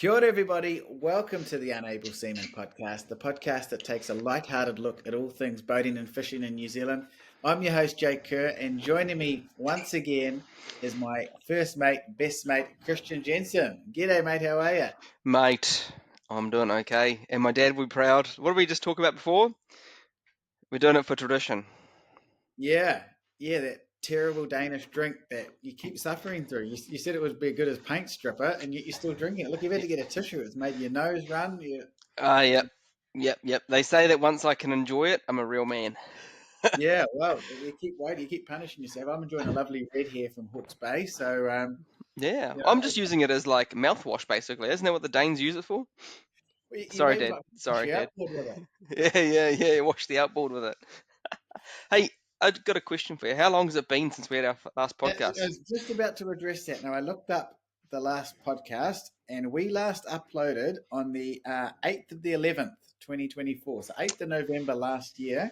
Kia ora, everybody. Welcome to the Unable Seaman podcast, the podcast that takes a light-hearted look at all things boating and fishing in New Zealand. I'm your host, Jake Kerr, and joining me once again is my first mate, best mate, Christian Jensen. G'day, mate. How are you? Mate, I'm doing okay. And my dad will be proud. What did we just talk about before? We're doing it for tradition. Yeah, that terrible Danish drink that you keep suffering through. You said it would be good as paint stripper, and yet you're still drinking it. Look, you've had to get a tissue. It's made your nose run. Yep. They say that once I can enjoy it, I'm a real man. Yeah, well, you keep waiting, you keep punishing yourself. I'm enjoying a lovely red here from Hawke's Bay, so Yeah, yeah, I'm just using it as like mouthwash, basically. Isn't that what the Danes use it for? you Sorry, may Dad. wash Sorry, your Dad. outboard with it. Yeah. Wash the outboard with it. Hey, I've got a question for you. How long has it been since we had our last I podcast? was just about to address that. Now, I looked up the last podcast, and we last uploaded on the 8th of the 11th, 2024. So 8th of November last year.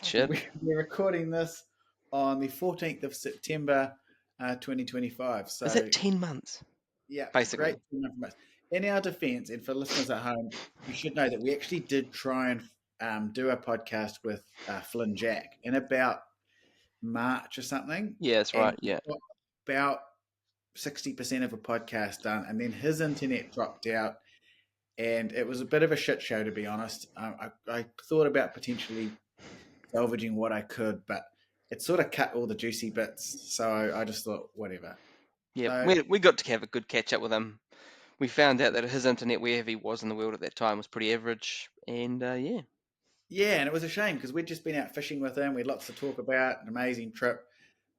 Shit. We're recording this on the 14th of September, 2025. Is So it 10 months? yeah, Basically. great information. In our defense, and for listeners at home, you should know that we actually did try and do a podcast with Flynn Jack in about March or something, Yeah, that's and right. we Yeah. got about 60% of a podcast done, and then his internet dropped out, and it was a bit of a shit show, to be honest. I thought about potentially salvaging what I could, but it sort of cut all the juicy bits, so I just thought, whatever. Yeah, So we got to have a good catch up with him. We found out that his internet, wherever he was in the world at that time, was pretty average. And yeah. yeah, and it was a shame because we'd just been out fishing with him. We had lots to talk about, an amazing trip.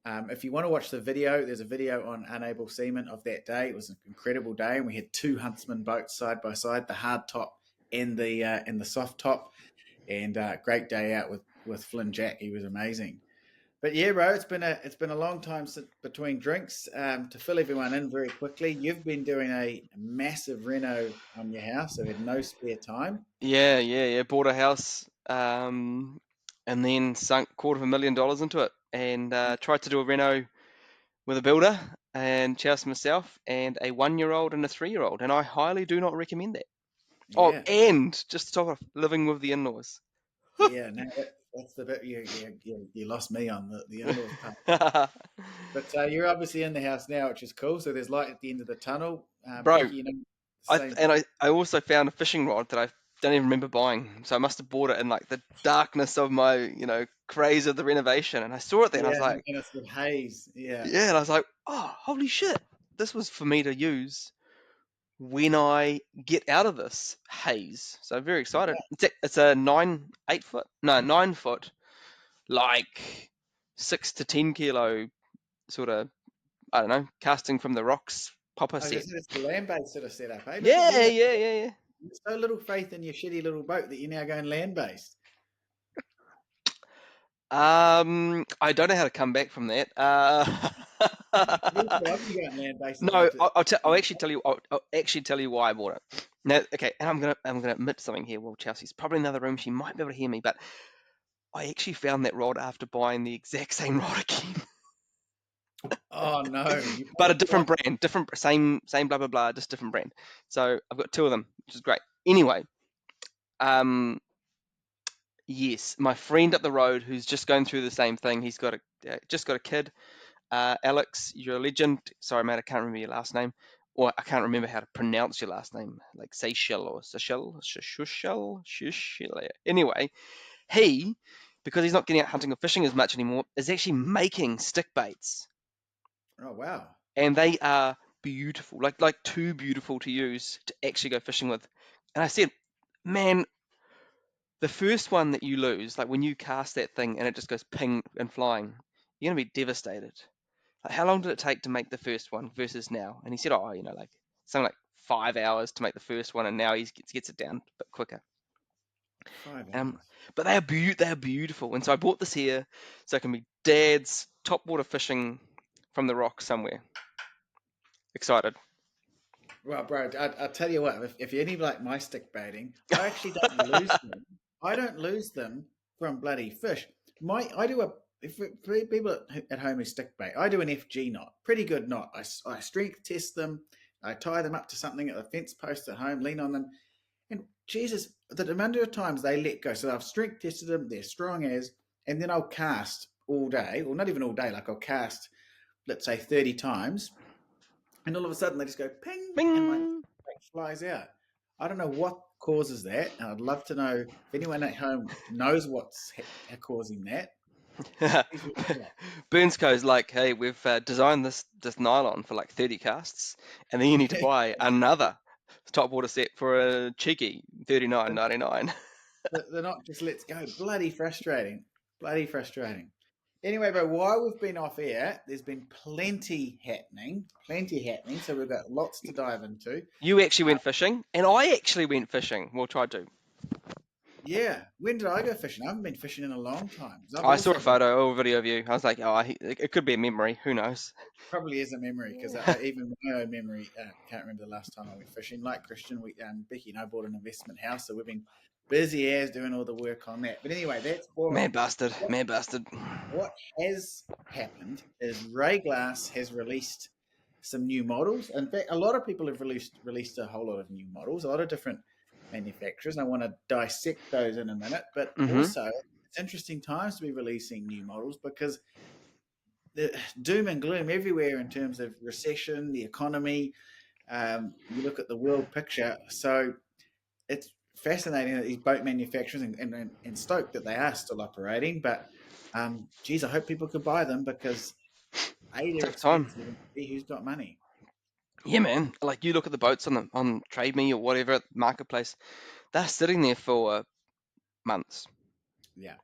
If you want to watch the video, there's a video on Unable Seaman of that day. It was an incredible day, and we had two huntsman boats side by side, the hard top and the soft top, and great day out with Flynn Jack. He was amazing. But yeah, bro, it's been a long time since, between drinks. To fill everyone in very quickly, you've been doing a massive reno on your house, so had no spare time. Yeah. Bought a house and then sunk $250,000 into it and tried to do a reno with a builder and chouse myself and a 1-year-old and a 3-year-old. And I highly do not recommend that. Oh, Yeah, and just to top off, living with the in laws. yeah. No, that's the bit you lost me on the in-laws part. But you're obviously in the house now, which is cool. So there's light at the end of the tunnel. Bro, Becky, I same. and I also found a fishing rod that I don't even remember buying. So I must have bought it in like the darkness of my, craze of the renovation. And I saw it there and I was Yeah, like, and it's with haze. Yeah, yeah, and I was like, oh, holy shit. This was for me to use when I get out of this haze. So I'm very excited. yeah. It's a 9 foot, like 6 to 10 kilo sort of, I don't know, casting from the rocks popper I was going set. to say it's the land-based sort of setup. Hey, look at you! Yeah. There's so little faith in your shitty little boat that you're now going land-based. I don't know how to come back from that. Eventually, I'll be going land-based as No, much as. I'll actually tell you. I'll actually tell you why I bought it. Now, okay, and I'm gonna admit something here. Well, Chelsea's probably in another room. She might be able to hear me, but I actually found that rod after buying the exact same rod again, Oh no! You but bought a it twice. different brand, different same blah blah blah, just different brand. So I've got two of them, which is great. Anyway, um, yes, my friend up the road who's just going through the same thing. He's got just got a kid. Alex, you're a legend. Sorry, mate, I can't remember your last name, or I can't remember how to pronounce your last name, like Seychelles or Seychelles. Anyway, he, because he's not getting out hunting or fishing as much anymore, is actually making stick baits, Oh wow! and they are beautiful, like too beautiful to use to actually go fishing with. And I said, man, the first one that you lose, like when you cast that thing and it just goes ping and flying, you're gonna be devastated. Like, how long did it take to make the first one versus now? And he said, oh, like something like 5 hours to make the first one, and now he gets it down a bit quicker. 5 hours. But they are beautiful, and so I bought this here so it can be Dad's top water fishing from the rock somewhere. Excited. Well, bro, I'll tell you what. If you any like my stick baiting, I actually don't lose them. I don't lose them from bloody fish. I do a if for people at home who stick bait, I do an FG knot, pretty good knot. I strength test them. I tie them up to something at the fence post at home, lean on them, and Jesus, the amount of times they let go. So I've strength tested them; they're strong as, and then I'll cast all day, or not even all day. Like I'll cast, let's say 30 times, and all of a sudden they just go ping, and my Bing. flies out. I don't know what causes that, and I'd love to know if anyone at home knows what's causing that. Please reach out. Burnsco's like, hey, we've designed this nylon for like 30 casts, and then you need to buy another top water set for a cheeky $39.99. They're not just let's go. Bloody frustrating. Bloody frustrating. Anyway, but while we've been off air, there's been plenty happening. Plenty happening. So we've got lots to dive into. You actually went fishing, and I actually went fishing. Well, tried to. Yeah. When did I go fishing? I haven't been fishing in a long time. 'Cause I've I saw also a been, photo or a video of you. I was like, oh, it could be a memory. Who knows? probably is a memory because even my own memory can't remember the last time I went fishing. Like Christian, Becky and I bought an investment house, so we've been busy as doing all the work on that. But anyway, that's boring. Man bastard. Man bastard. What has happened is Rayglass has released some new models. In fact, a lot of people have released a whole lot of new models, a lot of different manufacturers, and I want to dissect those in a minute. But Mm-hmm. also, it's interesting times to be releasing new models because the doom and gloom everywhere in terms of recession, the economy. You look at the world picture, so it's fascinating that these boat manufacturers and stoked that they are still operating. But geez, I hope people could buy them because A, they're Tough time. expensive, and B, who's got money? Yeah, man. Like you look at the boats on Trade Me or whatever marketplace, they're sitting there for months. Yeah,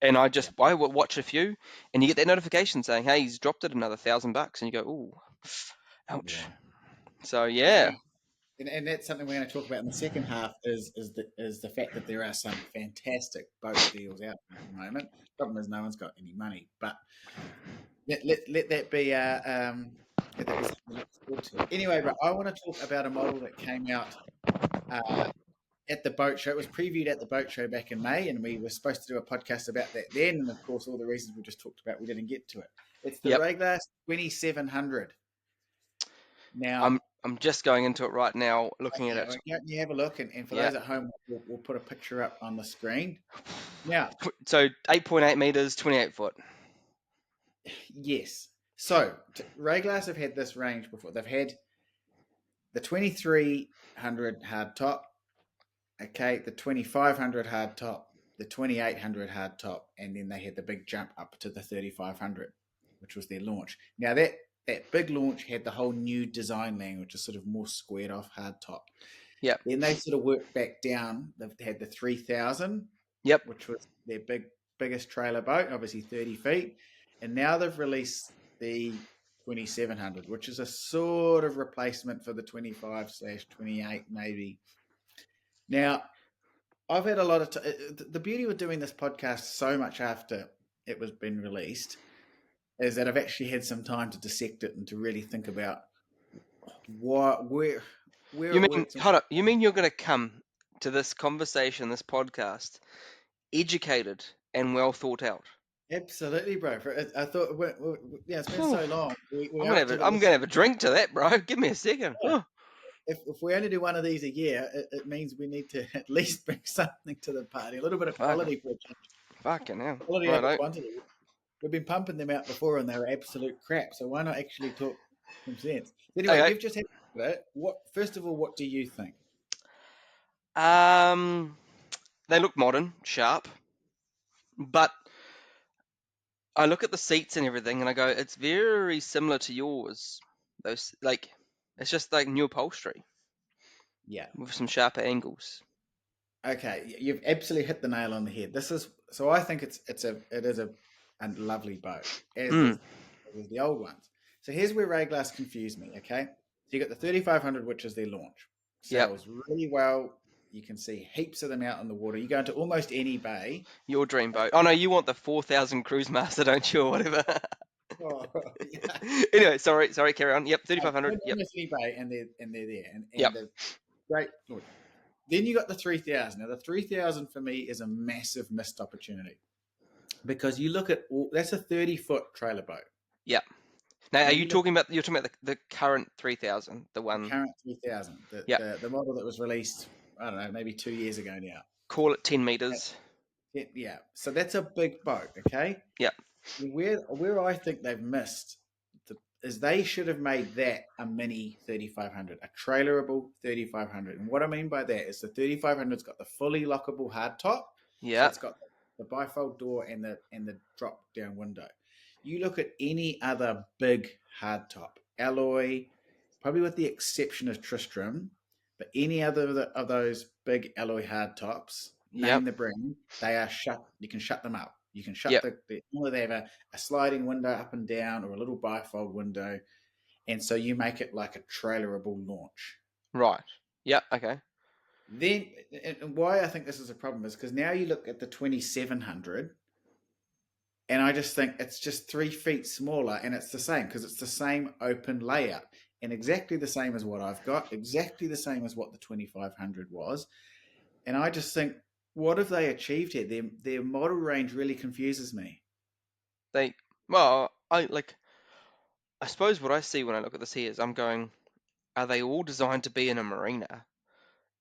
And yeah, I will watch a few, and you get that notification saying, "Hey, he's dropped it another $1,000," and you go, "Ooh, ouch." yeah, So yeah. yeah, And that's something we're going to talk about in the second half is the fact that there are some fantastic boat deals out there at the moment. Problem is, no one's got any money, but let that be that be something to look forward to. Anyway, but I want to talk about a model that came out uh, at the boat show. It was previewed at the boat show back in May, and we were supposed to do a podcast about that then. And of course, all the reasons we just talked about, we didn't get to it. It's the yep. Rayglass 2700. Now, I'm just going into it right now, looking at okay, it. well, you have a look, and for Yeah. those at home, we'll put a picture up on the screen. Now, So 8.8 meters, 28 foot. yes. So Rayglass have had this range before. They've had the 2300 hard top, okay, the 2500 hard top, the 2800 hard top, and then they had the big jump up to the 3500, which was their launch. Now that big launch had the whole new design language, a sort of more squared off hard top. Yep. Then they sort of worked back down. They've had the 3000, Yep. which was their biggest trailer boat, obviously 30 feet, and now they've released the 2700, which is a sort of replacement for the 25/28 maybe. Now, I've had a lot of the beauty of doing this podcast so much after it was been released is that I've actually had some time to dissect it and to really think about where You it mean, works. hold up? You mean you're going to come to this conversation, this podcast, educated and well thought out? Absolutely, bro. I thought, yeah, it's been so long. We owe it to the I'm gonna listeners. have a drink to that, bro. Give me a second. Yeah. If we only do one of these a year, it means we need to at least bring something to the party. A little bit of Fuck, quality for a change. fucking hell. Quality over Right, quantity. We've been pumping them out before, and they were absolute crap. So why not actually talk some sense? Anyway, okay. you've just had it. What? First of all, what do you think? Um, they look modern, sharp, but I look at the seats and everything, and I go, it's very similar to yours. Those like, it's just like new upholstery Yeah. with some sharper angles. Okay, you've absolutely hit the nail on the head. This is so. I think it is a lovely boat, Mm, as the old ones. So here's where Rayglass confused me. Okay, so you got the 3500, which is their launch, yep. sells really well. You can see heaps of them out in the water. You go into almost any bay. Your dream boat. Oh no, you want the 4,000 cruise master, don't you, or whatever? Oh, yeah. Anyway, sorry. Carry on. Yep, You go 3,500. into Yep, almost any bay, and they're there, yep. and they're great. Then you got the 3000. Now the 3000 for me is a massive missed opportunity because you look at that's a 30-foot trailer boat. Yep. Now, are When you you look talking about the current 3000, the at the one? current 3000, Yeah, the model that was released, I don't know, maybe 2 years ago now. call it 10 meters. Yeah, so that's a big boat, okay? Yeah, Where I think they've missed is they should have made that a mini 3500, a trailerable 3500. And what I mean by that is the 3500's got the fully lockable hard top, so yeah, it's got the bifold door and the drop down window. You look at any other big hardtop, alloy, probably with the exception of Tristram, but any other of those big alloy hardtops, yep, name the brand, they are shut. You can shut them up. You can shut yep, normally they have a sliding window up and down or a little bifold window, and so you make it like a trailerable launch. right. Yeah, okay. Then, and why I think this is a problem is because now you look at the 2700, and I just think it's just 3 feet smaller, and it's the same because it's the same open layout and exactly the same as what I've got, exactly the same as what the 2500 was. And I just think, what have they achieved here? Their model range really confuses me. They, well, I suppose what I see when I look at this here is I'm going, are they all designed to be in a marina?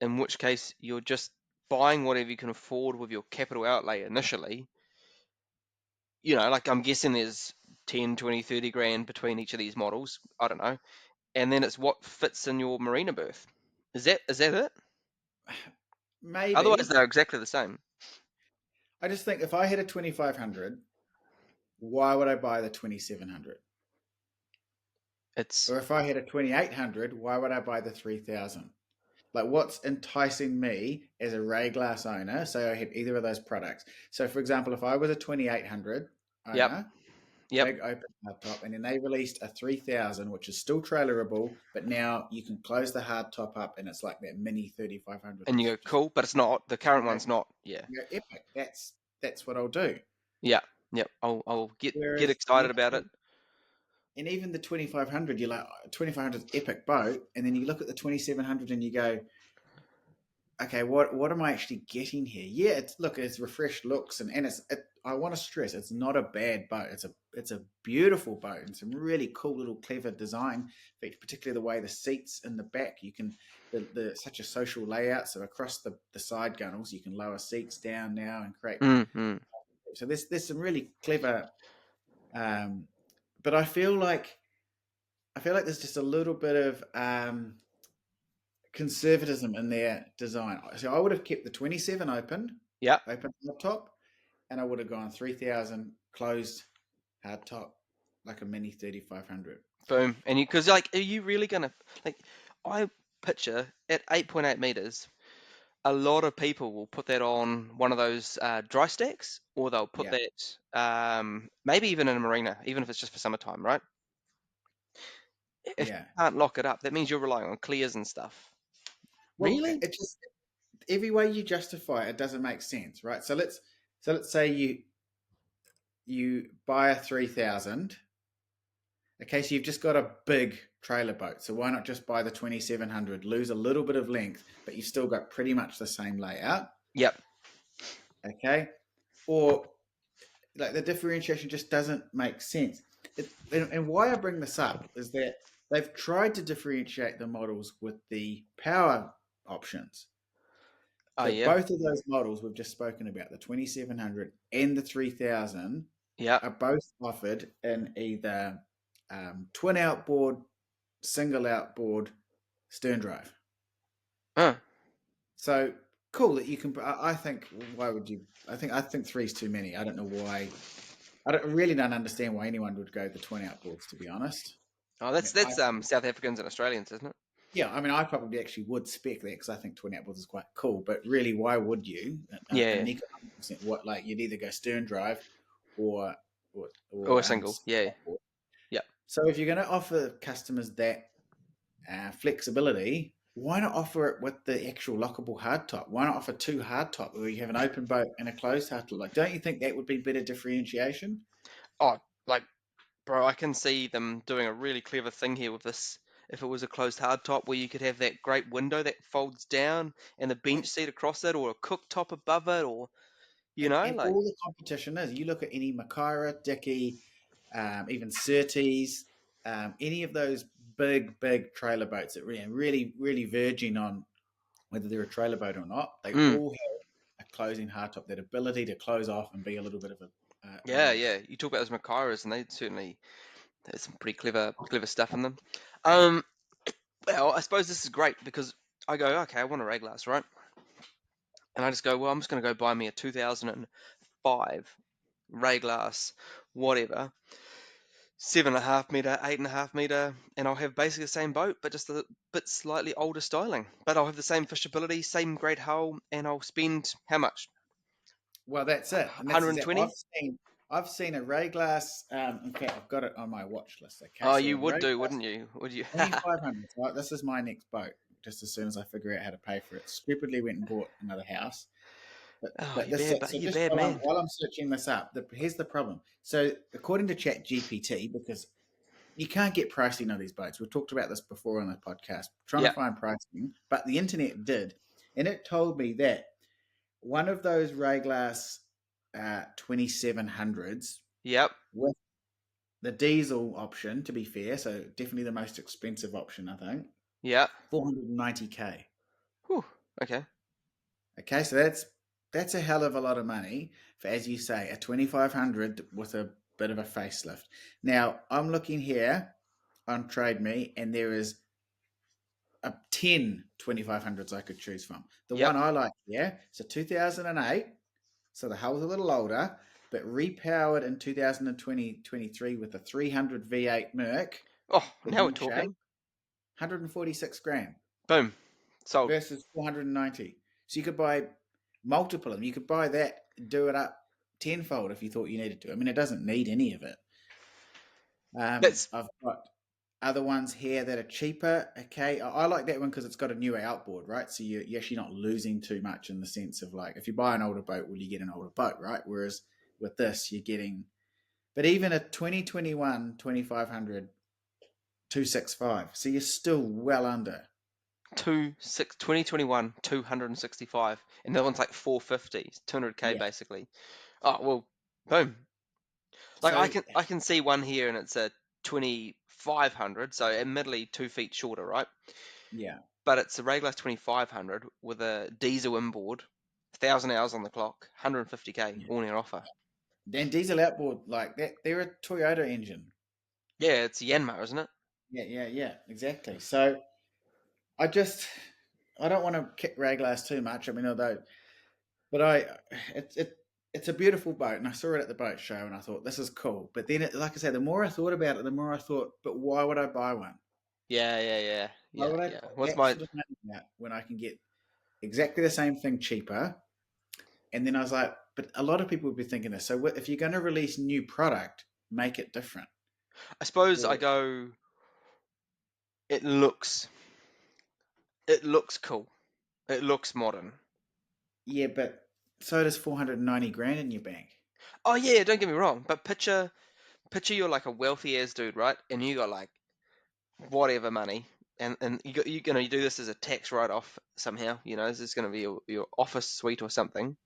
In which case, you're just buying whatever you can afford with your capital outlay initially. Like I'm guessing there's 10, 20, 30 grand between each of these models. I don't know. And then it's what fits in your marina berth. Is that it? Otherwise, Maybe. they're exactly the same. I just think if I had a 2500, why would I buy the 2700? It's Or if I had a 2800, why would I buy the 3000? Like, what's enticing me as a Rayglass owner? So I had either of those products. So, for example, if I was a 2800 yep, owner, yep. big open hardtop, and then they released a 3000, which is still trailerable, but now you can close the hardtop up and it's like that mini 3500. And you It's go, just cool, but it's not. The current you one's not. Yeah, go epic. That's what I'll do. yeah, yep. I'll get Whereas, excited about it. and even the 2500, you're like, 2500 is epic boat, and then you look at the 2700 and you go, okay, what am I actually getting here? Yeah, it's refreshed looks, and I want to stress it's not a bad boat. It's a beautiful boat and some really cool little clever design features, particularly the way the seats in the back. You can the such a social layout. So across the side gunnels, you can lower seats down now and create. Mm-hmm. So there's some really clever, um, but I feel like there's just a little bit of conservatism in their design. So I would have kept the 27 Yep. open top, and I would have gone 3000 closed hard top, like a mini 3500. Boom. And because are you really gonna like? I picture at 8.8 meters, a lot of people will put that on one of those dry stacks, or they'll put Yeah, that maybe even in a marina, even if it's just for summertime, right? If you yeah. can't lock it up, that means you're relying on clears and stuff. Well, Really? it just every way you justify it, it doesn't make sense, right? So let's say you buy a 3000. Okay, so you've just got a big trailer boat. So why not just buy the 2700, lose a little bit of length, but you've still got pretty much the same layout. Yep. Okay, or like the differentiation just doesn't make sense. And why I bring this up is that they've tried to differentiate the models with the power options. Oh So yeah. both of those models we've just spoken about, the 2700 and the 3000, Yep. are both offered in either twin outboard, single outboard, stern drive. Uh, So cool that you can. I think. Why would you? I think three is too many. I don't know why. Really don't understand why anyone would go the twin outboards. To be honest, oh, I that's mean, that's South Africans and Australians, isn't it? yeah, I mean, I probably actually would spec that because I think twin outboards is quite cool. But really, why would you? Yeah. An economic percent, what like you'd either go stern drive or Or a single. Yeah. outboard. Yep. So if you're going to offer customers that flexibility, why not offer it with the actual lockable hardtop? Why not offer two hardtop where you have an open boat and a closed hardtop? Like, don't you think that would be better differentiation? Oh, like, bro, I can see them doing a really clever thing here with this. If it was a closed hardtop where you could have that great window that folds down and the bench Like, seat across it, or a cooktop above it, or and like, all the competition is. You look at any Makara, Dickey, even Surtees. any of those big trailer boats that really verging on whether they're a trailer boat or not, they Mm. all have a closing hardtop, that ability to close off and be a little bit of a Yeah, relief. yeah. You talk about those Macaras, and they certainly there's some pretty clever stuff in them. Um, well, I suppose this is great because I go, okay, I want a Rayglass, right? And I just go, well, I'm just going to go buy me a 2005 Rayglass, whatever, 7.5 meter, 8.5 meter, and I'll have basically the same boat, but just a bit slightly older styling. But I'll have the same fishability, same great hull, and I'll spend how much? Well, that's it, and that's exactly. 120? I've seen a Rayglass. In fact, I've got it on my watch list. Okay, Oh, so a you would do, Rayglass wouldn't you? Would you? 2500. Right, this is my next boat. Just as soon as I figure out how to pay for it, stupidly went and bought another house. But Oh, but this so you just bad while I'm man. while I'm searching this up, here's the problem. So according to Chat GPT, because you can't get pricing on these boats. We've talked about this before on the podcast, trying to Yeah, find pricing, but the internet did, and it told me that one of those Rayglass 2700s yep, with the diesel option, to be fair, so definitely the most expensive option, I think, yep. 490K. Whew, okay. Okay, so that's a hell of a lot of money for, as you say, a 2500 with a bit of a facelift. Now, I'm looking here on Trade Me, and there is a 10 2500s I could choose from. The Yep. one I like here, it's a 2008, so the hull's a little older, but repowered in 2023 with a 300 V8 Merc Oh, with now we're new shape, talking. 146 grand Boom. Sold. versus 490. So you could buy multiple of them. You could buy that, do it up tenfold if you thought you needed to. I mean, it doesn't need any of it. That's I've got other ones here that are cheaper. Okay, I like that one because it's got a newer outboard, right? So you're actually not losing too much in the sense of, like, if you buy an older boat, well, you get an older boat, right? Whereas with this, you're getting, but even a 2021 2500 265, so you're still well under. 2021 265, and the other one's like 450, 200K Yeah. basically. Oh well, boom. Like So I can see one here, and it's a 2500, so admittedly 2 feet shorter, right? yeah, But it's a Rayglass 2500 with a diesel inboard, 1,000 hours on the clock, 150K, yeah. all near offer. Then diesel outboard like that, they're a Toyota engine. Yeah, it's Yanmar, isn't it? Yeah, exactly. So I just I don't want to kick Rayglass too much. I mean, but it's a beautiful boat, and I saw it at the boat show, and I thought this is cool. But then, like I said, the more I thought about it, the more I thought, but why would I buy one? Why would I Yeah. put What's that my sort of money out when I can get exactly the same thing cheaper? And then I was like, but a lot of people would be thinking this. So if you're going to release new product, make it different. I suppose I Or go. It looks cool. It looks modern. yeah, but so does 490 grand in your bank. Oh yeah, don't get me wrong, but picture you're like a wealthy ass dude, right? And you got like whatever money, and you do this as a tax write off somehow. You know, this is going to be your office suite or something.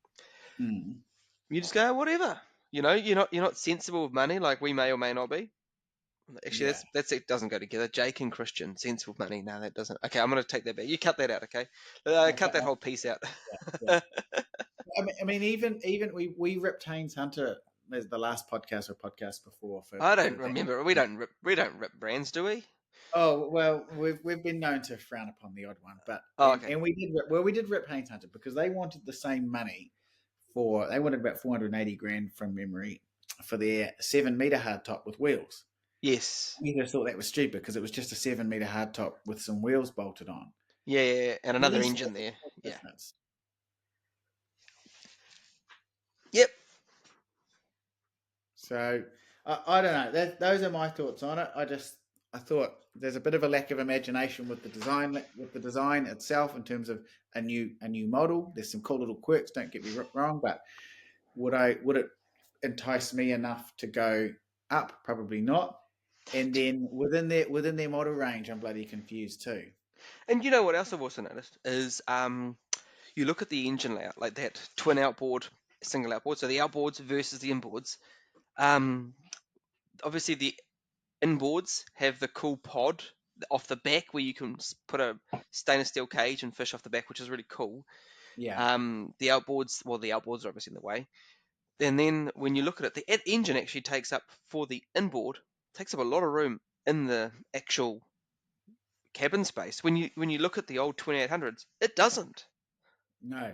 Mm. You just go whatever. You know, you're not sensible with money like we may or may not be. Actually, Yeah. that's it doesn't go together. Jake and Christian, sensible money. No, that doesn't. Okay, I'm going to take that back. You cut that out. Okay, cut Okay. that whole piece out. Yeah. I mean, even we ripped Haynes Hunter as the last podcast or podcast before I for don't that. remember. We don't rip brands, do we? Oh well, we've been known to frown upon the odd one, but Oh, okay. and we did rip Haynes Hunter because they wanted the same money they wanted about 480 grand from memory for their 7 meter hardtop with wheels. Yes. We just thought that was stupid because it was just a 7 meter hardtop with some wheels bolted on. Yeah, and At another least engine that's there. a Yeah. difference. Yep. So I don't know. Those are my thoughts on it. I thought there's a bit of a lack of imagination with the design itself in terms of a new model. There's some cool little quirks. Don't get me wrong, but would it entice me enough to go up? Probably not. And then within their model range, I'm bloody confused too. And you know what else I've also noticed is you look at the engine layout, like that twin outboard, single outboard, so the outboards versus the inboards. Um, Obviously the inboards have the cool pod off the back where you can put a stainless steel cage and fish off the back, which is really cool. Yeah. The outboards are obviously in the way. And then when you look at it, the engine actually takes up, for the inboard, takes up a lot of room in the actual cabin space. When you look at the old 2800s, it doesn't. No,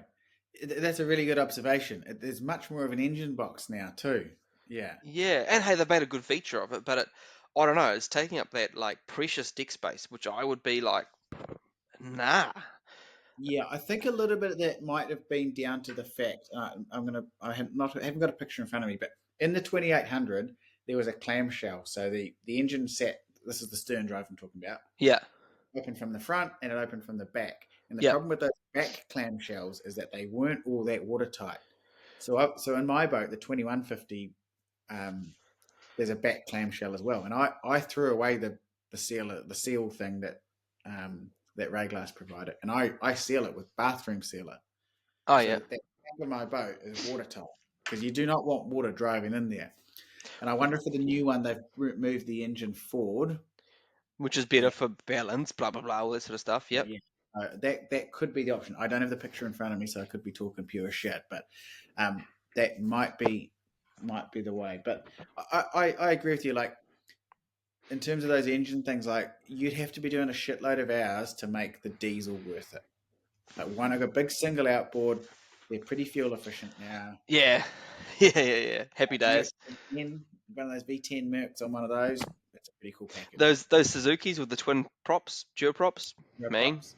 that's a really good observation. There's much more of an engine box now too. Yeah. Yeah, and hey, they've made a good feature of it, but I don't know, it's taking up that like precious deck space, which I would be like, nah. Yeah, I think a little bit of that might have been down to the fact I haven't got a picture in front of me, but in the 2800 there was a clamshell, so the engine sat. This is the stern drive I'm talking about. Yeah, Opened from the front and it opened from the back. And the yeah. problem with those back clamshells is that they weren't all that watertight. So in my boat, the 2150, there's a back clamshell as well, and I threw away the seal thing that Rayglass provided, and I seal it with bathroom sealer. Oh So yeah, that back of my boat is watertight because you do not want water driving in there. And I wonder for the new one they've moved the engine forward. which is better for balance, blah blah blah, all that sort of stuff. Yep. Yeah, that could be the option. I don't have the picture in front of me, so I could be talking pure shit, but that might be the way. But I agree with you. Like in terms of those engine things, like you'd have to be doing a shitload of hours to make the diesel worth it. Like one, I got a big single outboard. They're pretty fuel efficient now. Yeah, yeah. Happy days. One of those V10 Mercs on one of those. That's a pretty cool package. Those Suzuki's with the twin props, dual props. Real Man, props.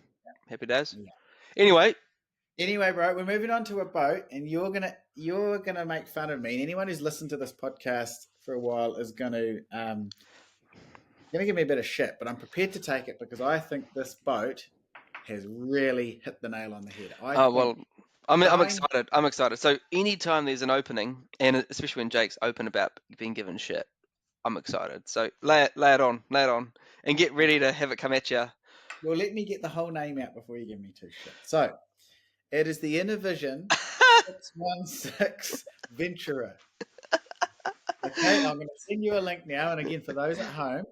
happy days. Yeah. Anyway, bro, we're moving on to a boat, and you're gonna make fun of me. And anyone who's listened to this podcast for a while is gonna give me a bit of shit, but I'm prepared to take it because I think this boat has really hit the nail on the head. I'm excited. I'm excited. So anytime there's an opening, and especially when Jake's open about being given shit, I'm excited. So lay it on, and get ready to have it come at you. Well, let me get the whole name out before you give me too shit. So it is the Innovision 616 Ventura. Okay, I'm going to send you a link now, and again for those at home.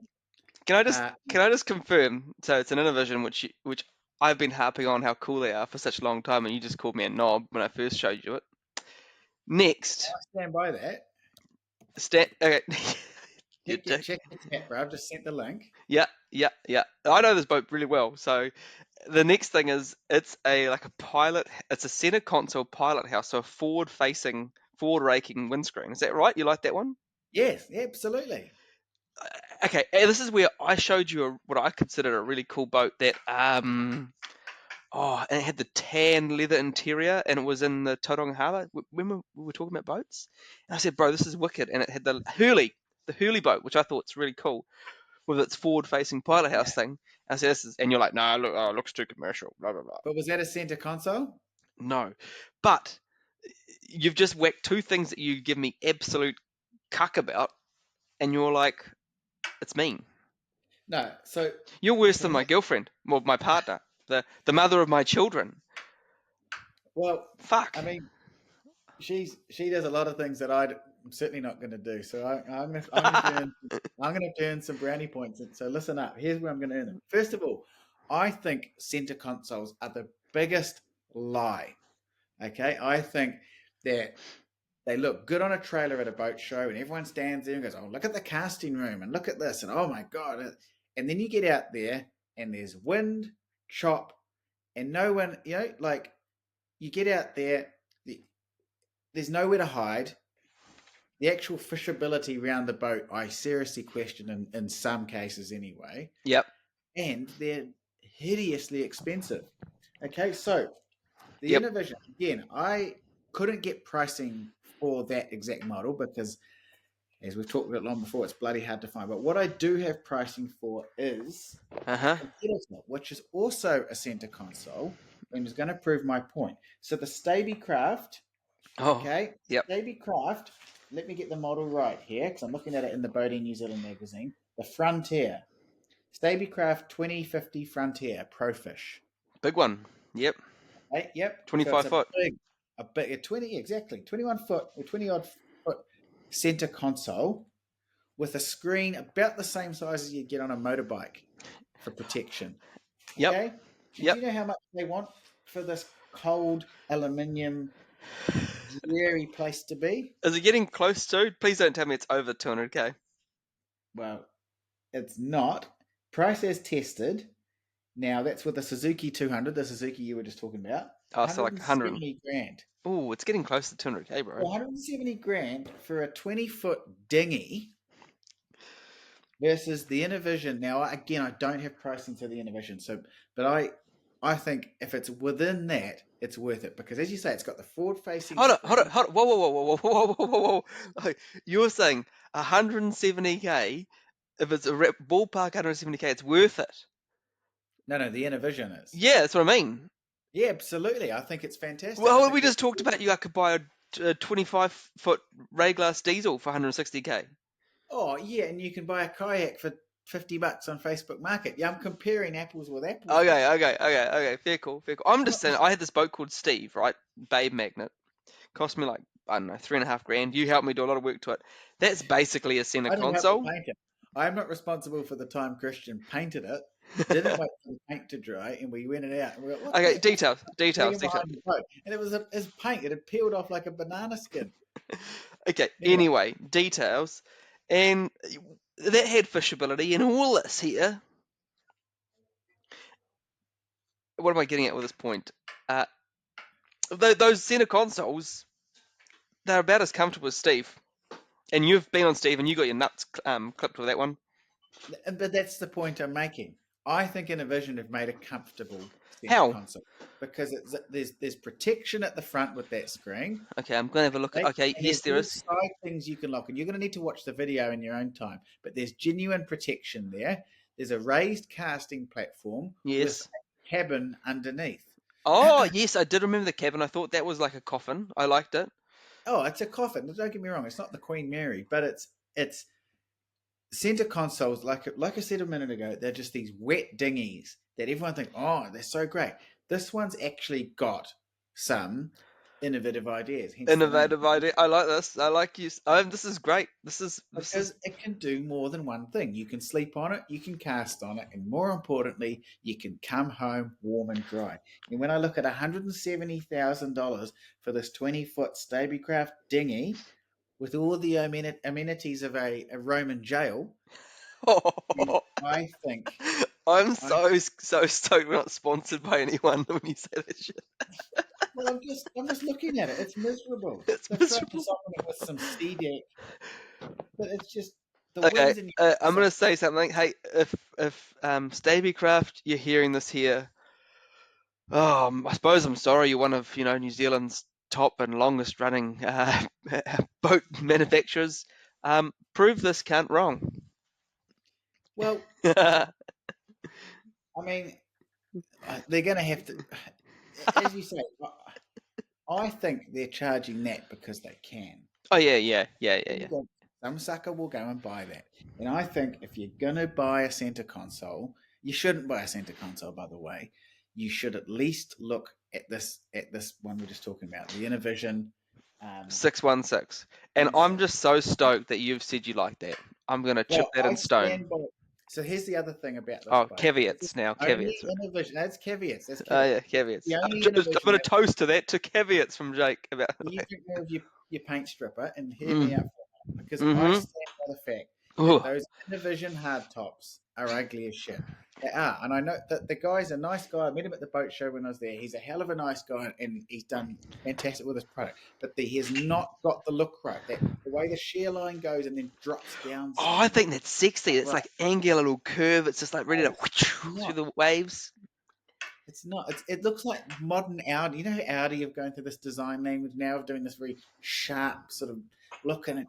Can I just confirm? So it's an Innovision, which I've been harping on how cool they are for such a long time, and you just called me a knob when I first showed you it. Next, I stand by that. Okay. Check the chat, bro. I've just sent the link. Yeah. I know this boat really well. So the next thing is it's a pilot. It's a center console pilot house, so a forward raking windscreen. Is that right? You like that one? Yes, absolutely. Okay, this is where I showed you what I considered a really cool boat that and it had the tan leather interior, and it was in the Tauranga Harbour. Remember we were talking about boats? And I said, bro, this is wicked. And it had the Hurley boat, which I thought's really cool, with its forward-facing pilot house thing. And I said, and you're like, no, look, it looks too commercial, blah, blah, blah. But was that a center console? No. But you've just whacked two things that you give me absolute cuck about, and you're like, it's mean. No, so you're worse than my girlfriend, or my partner, the mother of my children. Well, fuck. I mean, she does a lot of things that I'm certainly not going to do. So I'm going to earn some brownie points. And so listen up. Here's where I'm going to earn them. First of all, I think center consoles are the biggest lie. Okay, I think that they look good on a trailer at a boat show, and everyone stands there and goes, "Oh, look at the casting room, and look at this, and oh my god!" And then you get out there, and there's wind, chop, and no one, like you get out there, there's nowhere to hide. The actual fishability around the boat, I seriously question in some cases anyway. Yep. And they're hideously expensive. Okay, so the Innovision, again, I couldn't get pricing for that exact model because, as we've talked about long before, it's bloody hard to find. But what I do have pricing for is which is also a center console, and is going to prove my point. So the Stabicraft, Stabicraft, let me get the model right here because I'm looking at it in the Boating New Zealand magazine. The Frontier, Stabicraft 2050 Frontier Pro Fish. Big one. Yep. Okay, yep. 25 so foot. A big 20, exactly. 21 foot or 20 odd foot center console with a screen about the same size as you get on a motorbike for protection. Yep. Okay? And do Yep. you know how much they want for this cold aluminium dreary place to be? Is it getting close to? Please don't tell me it's over 200k. Well, it's not. Price as tested. Now that's with the Suzuki 200, the Suzuki you were just talking about. Oh, so like 100. 170 grand. Oh, it's getting close to 200k, bro. 170 grand for a 20-foot dinghy versus the Innovision. Now, again, I don't have pricing to the Innovision, but I think if it's within that, it's worth it because, as you say, it's got the forward-facing Hold on, screen. hold on, hold on. Whoa, whoa, whoa, whoa, whoa, whoa, whoa, whoa, whoa. You're saying 170k, if it's a ballpark 170k, it's worth it. No, the Innovision is. Yeah, that's what I mean. Yeah, absolutely. I think it's fantastic. I Well, we think just talked about you could buy a 25-foot Rayglass diesel for 160k. oh yeah, and you can buy a kayak for $50 on Facebook Market. Yeah, I'm comparing apples with apples here. Okay. Fair call, fair call. I'm just saying, I had this boat called Steve, right? Babe Magnet. Cost me like, I don't know, 3.5 grand. You helped me do a lot of work to it. That's basically a center I didn't help to console. paint it. I'm not responsible for the time Christian painted it. Didn't wait for the paint to dry, and we went it out. And we went, what the Okay, heck? What's details. behind the boat? And it was his paint. It had peeled off like a banana skin. Okay, Anyway, anyway, details. And that had fishability and all this here. What am I getting at with this point? Uh, those center consoles, they're about as comfortable as Steve. And you've been on Steve and you got your nuts clipped with that one. but that's the point I'm making. I think Innovision have made a comfortable center How? console because there's protection at the front with that screen. Okay, I'm going to have a look at. Okay? Okay, And yes, there's there little is. side things you can lock, and you're going to need to watch the video in your own time. But there's genuine protection there. There's a raised casting platform with Yes. a cabin underneath. Oh, yes, I did remember the cabin. I thought that was like a coffin. I liked it. Oh, it's a coffin. Don't get me wrong; it's not the Queen Mary, but it's center consoles. Like I said a minute ago, they're just these wet dinghies that everyone thinks, oh, they're so great. This one's actually got some innovative ideas, hence the name. Innovative idea. I like this. I like you. This is great. This is. Because it can do more than one thing. You can sleep on it, you can cast on it, and more importantly, you can come home warm and dry. And when I look at $170,000 for this 20-foot Stablecraft dinghy with all the amenities of a Roman jail, I think. I'm I, so stoked we're not sponsored by anyone when you say that shit. well, I'm just looking at it. It's miserable. It's The front miserable. is often with some sea deck, but it's just the Okay, wings and I'm gonna say something. Hey, if Stablecraft, you're hearing this here, I suppose I'm sorry. You're one of New Zealand's top and longest running boat manufacturers. Prove this cunt wrong. well, I mean, they're going to have to, as you say. I think they're charging that because they can. Oh yeah. Some sucker will go and buy that. And I think if you're going to buy a center console, you shouldn't buy a center console, by the way. You should at least look at this one we're just talking about, the Innovision 616. And I'm 16. just so stoked that you've said you like that. I'm gonna chip Well, that I in stone. stand by. So here's the other thing about this Oh, boat. This is caveats now, the only caveats. Innovision. That's caveats. That's Oh caveats. yeah, caveats. The I'm only just, I'm Innovision gonna that toast to that, to caveats from Jake about. you drink more of your paint stripper and hear me out Mm. for a moment because I Mm-hmm. stand by the fact that Ooh. those Innovision hardtops are ugly as shit. They are, and I know that the guy's a nice guy. I met him at the boat show when I was there. He's a hell of a nice guy, and he's done fantastic with his product. But he has not got the look right. That the way the shear line goes and then drops down Oh, I think that's sexy. It's right. like angular little curve. It's just like ready to through Not. the waves. It's not. It looks like modern Audi. You know how Audi have gone through this design language now of doing this very sharp sort of look, and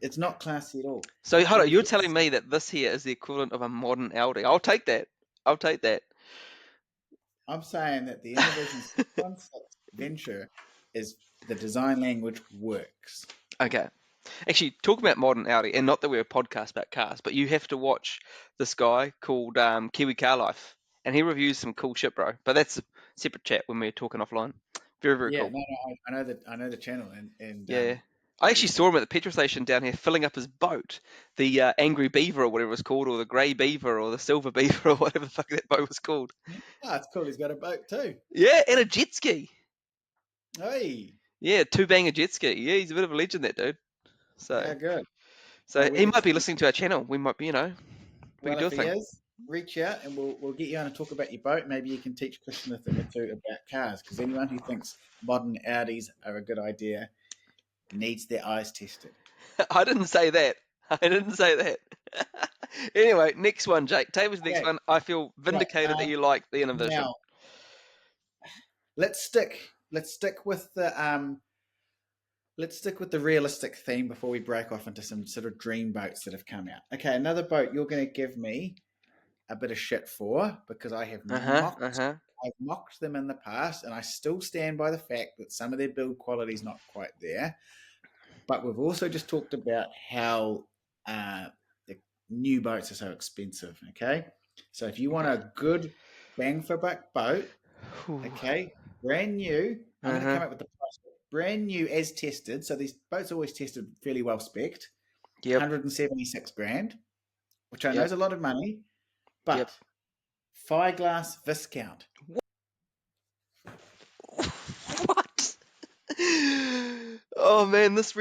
it's not classy at all. So hold When on, you you're get telling me that this here is the equivalent of a modern Audi? I'll take that. I'll take that. I'm saying that the Innovision 616 Venture is the design language works. Okay. Actually, talking about modern Audi, and not that we're a podcast about cars, but you have to watch this guy called Kiwi Car Life, and he reviews some cool shit, bro. But that's a separate chat when we're talking offline. Very, very Yeah, cool. no, I know that. I know the channel, and Yeah. I actually saw him at the petrol station down here filling up his boat, the Angry Beaver or whatever it was called, or the Grey Beaver or the Silver Beaver or whatever the fuck that boat was called. Oh, it's cool. He's got a boat too. Yeah, and a jet ski. Hey, Yeah, two-banger jet ski. Yeah, he's a bit of a legend, that dude. yeah, So, good. so he might be listening to our channel. We might be, we could Well, do a if he thing. is, reach out and we'll get you on and talk about your boat. Maybe you can teach Christian a thing or two about cars. Because anyone who thinks modern Audis are a good idea needs their eyes tested. I didn't say that. I didn't say that. Anyway, next one, Jake. Tabor's next Okay, one. I feel right. vindicated that you like the Innovision. Now let's stick with the realistic theme before we break off into some sort of dream boats that have come out. Okay, another boat you're going to give me a bit of shit for because I've mocked them in the past, and I still stand by the fact that some of their build quality is not quite there. But we've also just talked about how the new boats are so expensive. Okay, so if you want a good bang for buck boat, okay, brand new, I'm going to come up with the price. Brand new as tested. So these boats are always tested fairly well spec'd. Yep. 176 grand, which I know Yep. is a lot of money, Yep. but Figlass Viscount. What? Oh man, this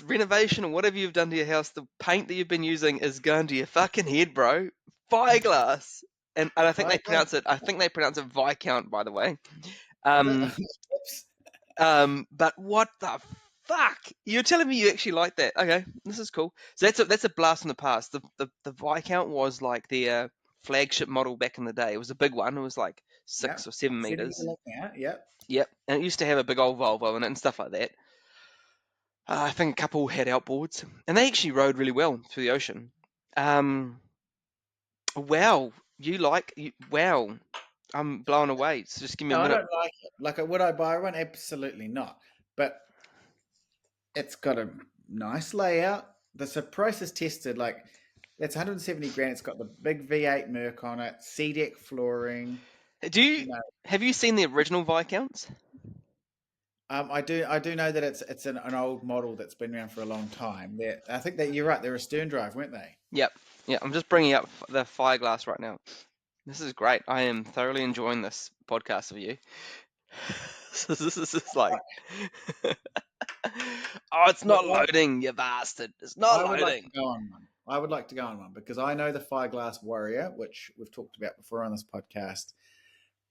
renovation or whatever you've done to your house, the paint that you've been using is going to your fucking head, bro. Figlass, and I think they Figlass. pronounce it. I think they pronounce it Viscount, by the way. Is it? Um, Oops. but what the fuck? You're telling me you actually like that? Okay, this is cool. So that's a blast from the past. The Viscount was like the flagship model back in the day. It was a big one. It was like Yep. 6 or 7 7 meters. meter look now. Yep. Yep, and it used to have a big old Volvo in it and stuff like that. I think a couple had outboards, and they actually rode really well through the ocean. Um, wow, wow, I'm blown away. So just give me a No, I minute. don't like it. Like, would I buy one? Absolutely not. But it's got a nice layout. The price is tested. Like, that's 170 grand. It's got the big V8 Merc on it, C deck flooring. Do you You know, have you seen the original Viscounts? I do know that it's an old model that's been around for a long time. I think that you're right. They're a stern drive, weren't they? Yep, yeah. I'm just bringing up the Figlass right now. This is great. I am thoroughly enjoying this podcast of you. So this is just like, oh, it's not Well, loading, you bastard. It's not I would like to loading. go on one. I would like to go on one because I know the Figlass Warrior, which we've talked about before on this podcast.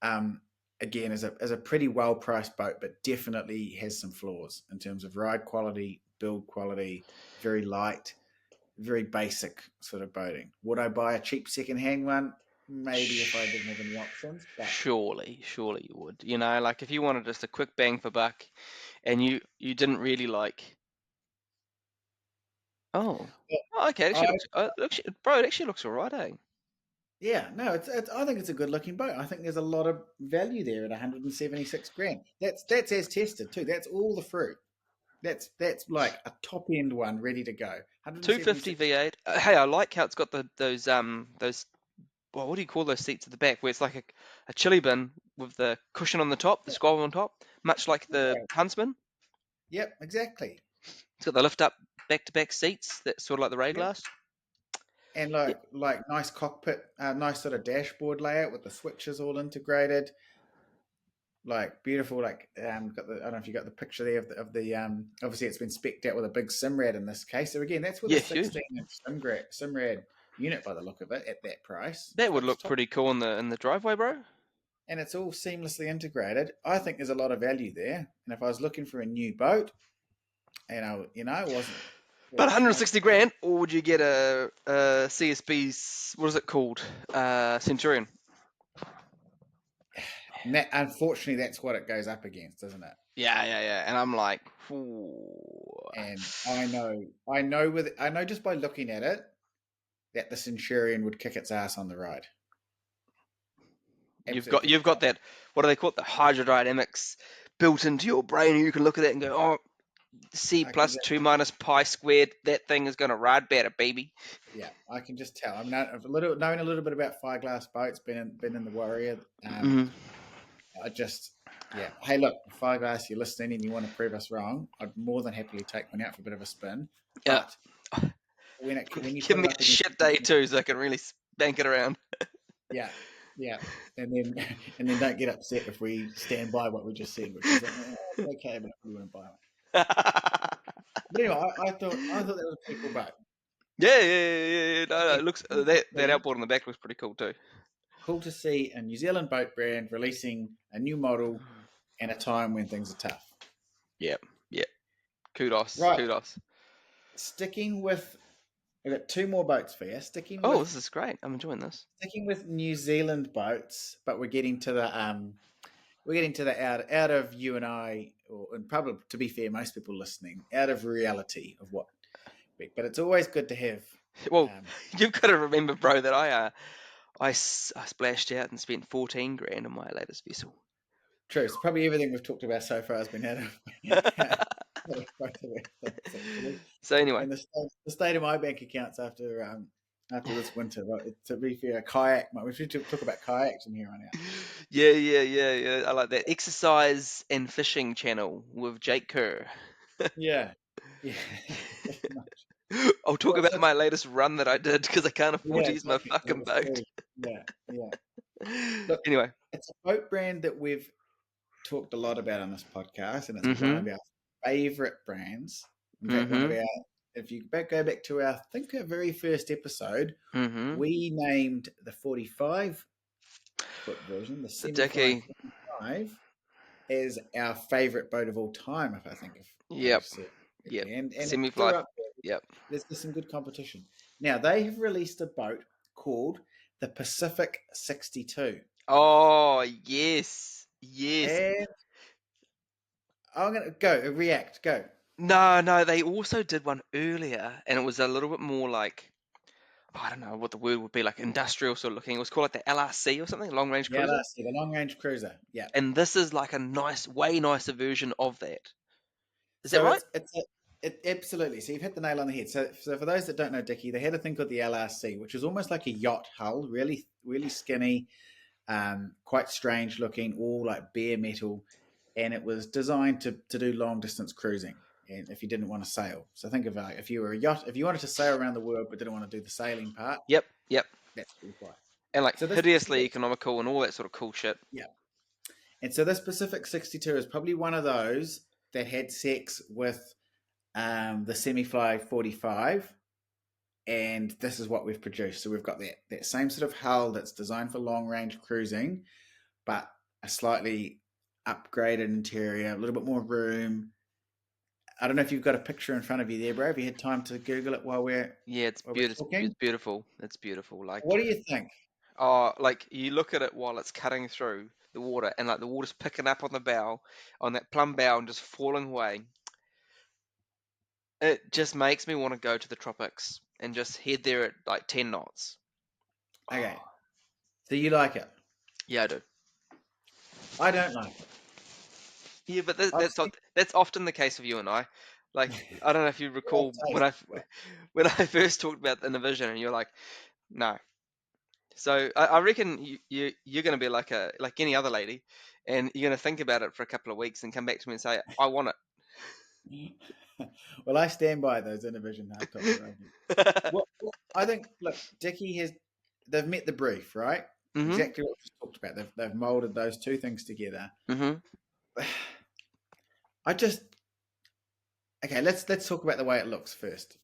Um, again, is a pretty well priced boat, but definitely has some flaws in terms of ride quality, build quality. Very light, very basic sort of boating. Would I buy a cheap second hand one? Maybe if I didn't have any options, but Surely you would. You know, like if you wanted just a quick bang for buck, and you didn't really like. Oh, oh okay. It I actually looks, bro. It actually looks alright, eh? yeah, no, it's I think it's a good looking boat. I think there's a lot of value there at 176 grand. That's as tested too. That's all the fruit. That's like a top end one ready to go. 250 176. V8. Hey, I like how it's got those. Well, what do you call those seats at the back? Where it's like a chili bin with the cushion on the top, the squabble on top, much like the Yeah. Huntsman. Yep, exactly. It's got the lift up back to back seats. That's sort of like the Yep. Rayglass. And Yeah, like nice cockpit, nice sort of dashboard layout with the switches all integrated. Like beautiful, got the I don't know if you got the picture there of the obviously it's been specced out with a big Simrad in this case. So again, that's with a yeah, huge. 16-inch Simrad unit by the look of it at that price. That So would it's look top, pretty cool in the driveway, bro. and it's all seamlessly integrated. I think there's a lot of value there. And if I was looking for a new boat, and I wasn't, But well, my 160 grand, or would you get a CSB's, what is it called? Centurion. unfortunately that's what it goes up against, isn't it? Yeah. And I'm like, ooh. And I know just by looking at it that the Centurion would kick its ass on the ride. Absolutely kick You've its got ass. that, what do they call it? The hydrodynamics built into your brain, and you can look at that and go, oh, C I can plus just 2 minus pi squared, that thing is going to ride better, baby. Yeah, I can just tell. I mean, I've knowing a little bit about Figlass boats, been in the Warrior. Mm. I just Yeah. Hey, look, Figlass, you're listening and you want to prove us wrong, I'd more than happily take one out for a bit of a spin. Yeah. But when you Give put it me up a against, shit day too, so I can really spank it around. yeah, yeah, and then and then don't get upset if we stand by what we just said, which is okay, but we want to buy one. But anyway, I thought that was a pretty cool boat. Yeah. No, Again, it looks cool to that see, outboard on the back looks pretty cool too. cool to see a New Zealand boat brand releasing a new model in a time when things are tough. Yeah, yeah. Kudos, Right, kudos. sticking with, I've got two more boats for you. Oh, this is great. I'm enjoying this. Sticking with New Zealand boats, but we're getting to the out of you and I, and probably to be fair, most people listening, out of reality of what. But it's always good to have. Well, Um, you've got to remember, bro, that I splashed out and spent 14 grand on my latest vessel. True. So probably everything we've talked about so far has been out of, out of both of our things, actually. So anyway, And the state of my bank accounts after this winter. Right, to be fair, a kayak. We should talk about kayaks from here on out. yeah. I like that exercise and fishing channel with Jake Kerr. Yeah, yeah. Pretty much. I'll talk Well, about my latest run that I did because I can't afford yeah, to use my exactly. fucking boat. Yeah, yeah. Look, Anyway, it's a boat brand that we've talked a lot about on this podcast, and it's one of mm-hmm, our favorite brands. In fact, one of mm-hmm, our, if you go back to our, I think our very first episode, mm-hmm. we named the 45-foot version, the The semi-fly Dickey, 45, as our favorite boat of all time. If I think if yep, I've said yep. correctly, and it's Semi-fly, still up there. yep. There's some good competition. Now they have released a boat called the Pacific 62. Oh yes. And I'm gonna go react. Go. No. They also did one earlier, and it was a little bit more like I don't know what the word would be, like industrial sort of looking. It was called like the LRC or something, long range Yeah, cruiser. that's it. The long range cruiser. Yeah. And this is like a nice, way nicer version of that. Is that So right? it absolutely. So you've hit the nail on the head. So for those that don't know, Dickie, they had a thing called the LRC, which is almost like a yacht hull, really skinny, quite strange looking, all like bare metal, and it was designed to do long distance cruising. And if you didn't want to sail, so think of if you were a yacht, if you wanted to sail around the world but didn't want to do the sailing part, Yep. that's pretty fly. And like So this hideously specific, economical and all that sort of cool shit. yeah, and so this Pacific 62 is probably one of those that had sex with the semi-fly 45, and this is what we've produced. So we've got that same sort of hull that's designed for long range cruising, but a slightly upgraded interior, a little bit more room. I don't know if you've got a picture in front of you there, bro. Have you had time to Google it Yeah, while we're it's talking? beautiful. It's beautiful. What Like do you think? like you look at it while it's cutting through the water, and like the water's picking up on the bow, on that plumb bow, and just falling away. It just makes me want to go to the tropics and just head there at like 10 knots. Oh, Okay, so you like it? yeah, I do. I don't like it. Yeah, but I've seen that's often the case with you and I. Like, I don't know if you your recall taste. when I first talked about Innovision, and you're like, no. So I reckon you're going to be like any other lady, and you're going to think about it for a couple of weeks and come back to me and say, I want Well, I stand by those Innovision hardtops are ugly. it. I think, look, Dickey has, they've met the brief, right? Mhm. Exactly what we just talked about. They've molded those two things together. Mhm. I just, okay, let's talk about the way it looks first.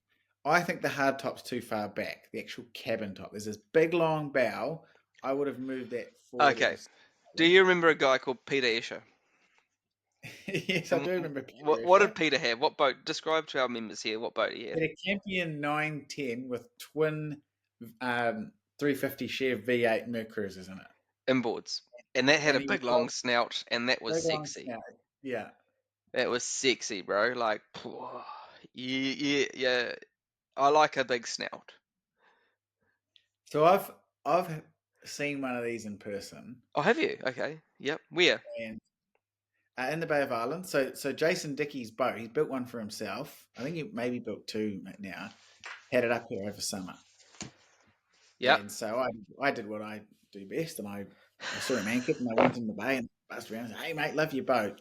I think the hard top's too far back, the actual cabin top. There's this big long bow. I would have moved that forward Okay. ever so Do you remember a guy called Peter Escher? slightly. Yes, I And do remember Peter what Escher. did Peter have? What boat? Describe to our members here what boat he He had. had a Campion 910 with twin 350 share V8 Mercruisers in it. Inboards. And that had And a he was big long snout, and that was big long sexy. snout. Yeah. That was sexy, bro. Like, yeah. I like a big snout. So I've seen one of these in person, Oh, have you? Okay. Yep. Where? and in the Bay of Islands. So Jason Dickey's boat, he's built one for himself. I think he maybe built two now. Had it up here over summer, Yep. and so I did what I do best, and I saw him anchored, and I went in the bay, and buzzed around and said, "Hey, mate, love your boat."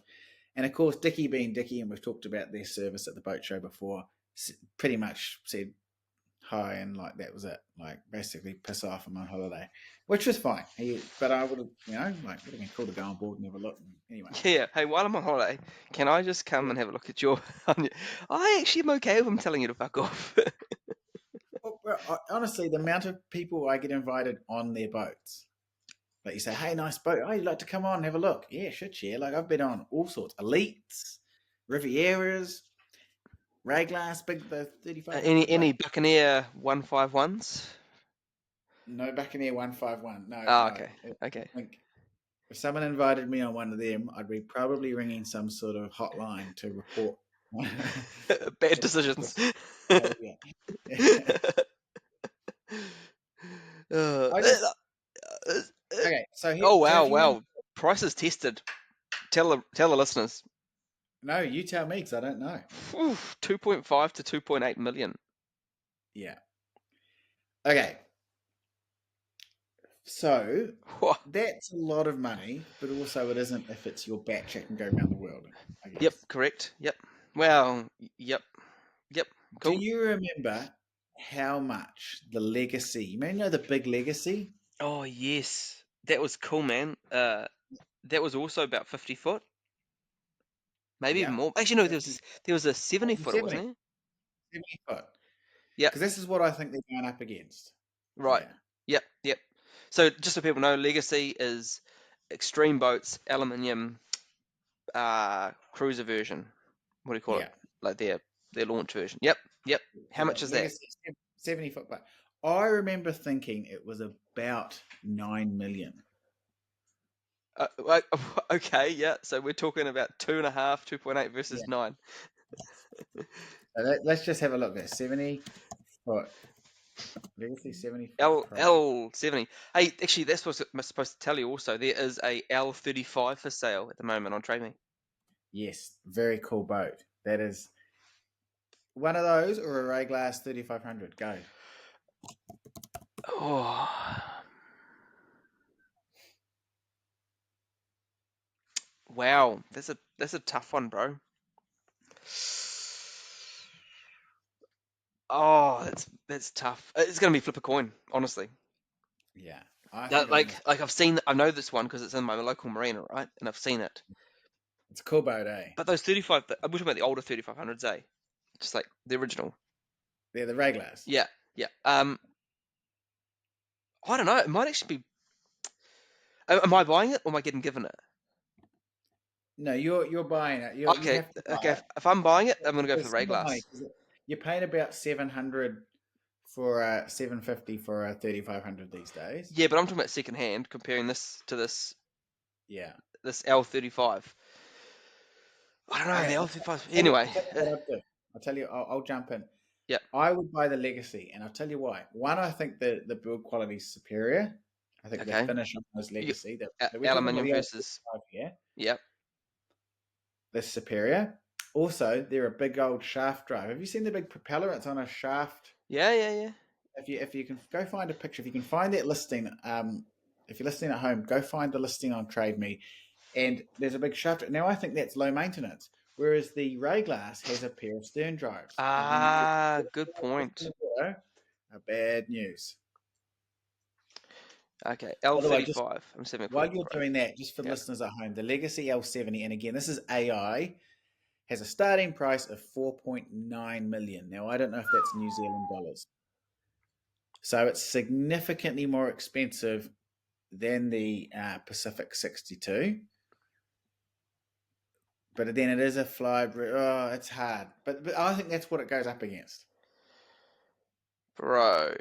And of course, Dickey being Dickey, and we've talked about their service at the boat show before, pretty much said hi and like that was it. Like basically piss off, I'm on holiday, which was fine. But I would have, like would have been cool to go on board and have a look. Anyway, Yeah. Hey, while I'm on holiday, can I just come yeah. and have a look at your? I actually am okay with him telling you to fuck off. Well, honestly, the amount of people I get invited on their boats. Like you say, hey, nice boat. Oh, you'd like to come on and have a look? Yeah, shit, yeah. Like I've been on all sorts, Elites, Rivieras, Rayglass, big the 3500. Any Like Buccaneer 151s? no Buccaneer 151. No, Oh, no. okay, I okay. think if someone invited me on one of them, I'd be probably ringing some sort of hotline to report. Bad decisions. Behavior. Uh, I just uh, uh, okay. oh So wow, if you want, wow. Prices tested. Tell the listeners. no, you tell me because I don't know. 2.5 to 2.8 million. Yeah. Okay. So Whoa. that's a lot of money, but also it isn't if it's your batch and go around the world, I Yep, guess. correct. Yep. Well, yep. Yep. Do Cool. you remember how much the Legacy, you may know the big Legacy? Oh yes. That was cool, man. That was also about 50 foot. Maybe even Yeah. more. Actually no, 50, there was a 70 footer, 70, wasn't there? 70 foot. Yep. Because this is what I think they're going up against. Right. Yeah. Yep. Yep. So just so people know, Legacy is extreme boats, aluminium, cruiser version. What do you call it? Yeah. Like their launch version. Yep. Yep. So How the much is that? Legacy is 70 foot. But I remember thinking it was about 9 million. Okay, yeah. So we're talking about 2.5, 2.8 Yeah. versus 9. So let's just have a look there. 70 foot. Legacy 70 foot price. L70. Hey, actually, that's what I'm supposed to tell you also. There is a L35 for sale at the moment on Trade Me. Yes, very cool boat. That is one of those or a Rayglass 3500. Go. Oh, wow. That's a tough one, bro. Oh, that's tough. It's gonna be flip a coin, honestly. Yeah, I think That, it's almost. I know this one because it's in my local marina, right? And I've seen it. It's a cool boat, eh? But those 35, I'm talking about the older 3500s, eh? Just like the original. They're the Rayglass. Yeah, yeah. I don't know. It might actually be. Am I buying it or am I getting given it? No, you're buying it. You Okay, have to buy okay. it. If I'm buying it, I'm gonna go for It's the more money Rayglass. 'cause you're paying about 700 for a 750 for a 3500 these days. Yeah, but I'm talking about second hand, comparing this to Yeah. this L35. I don't know the Okay. L35. I'll Anyway, tell you what I'd do. I'll tell you. I'll jump in. yeah, I would buy the Legacy, and I'll tell you why. One, I think the build quality is superior. I think the okay. finish on those You Legacy, we're talking about aluminium the old versus 5 here, yep. they're superior. Also, they're a big old shaft drive. Have you seen the big propeller? It's on a shaft. Yeah, yeah, yeah. If you can go find a picture, if you can find that listing, if you're listening at home, go find the listing on Trade Me, and there's a big shaft. Now I think that's low maintenance, whereas the Rayglass has a pair of stern drives, and when you Ah, get good point. water, bad news. Okay, By the way, just L35. I'm just having a quick while look, you're bro. doing that, just for the Yeah. listeners at home, the Legacy L70, and again, this is AI, has a starting price of 4.9 million. Now, I don't know if that's New Zealand dollars. So it's significantly more expensive than the Pacific 62. But then it is a fly. Oh, it's hard. But I think that's what it goes up against. Bro,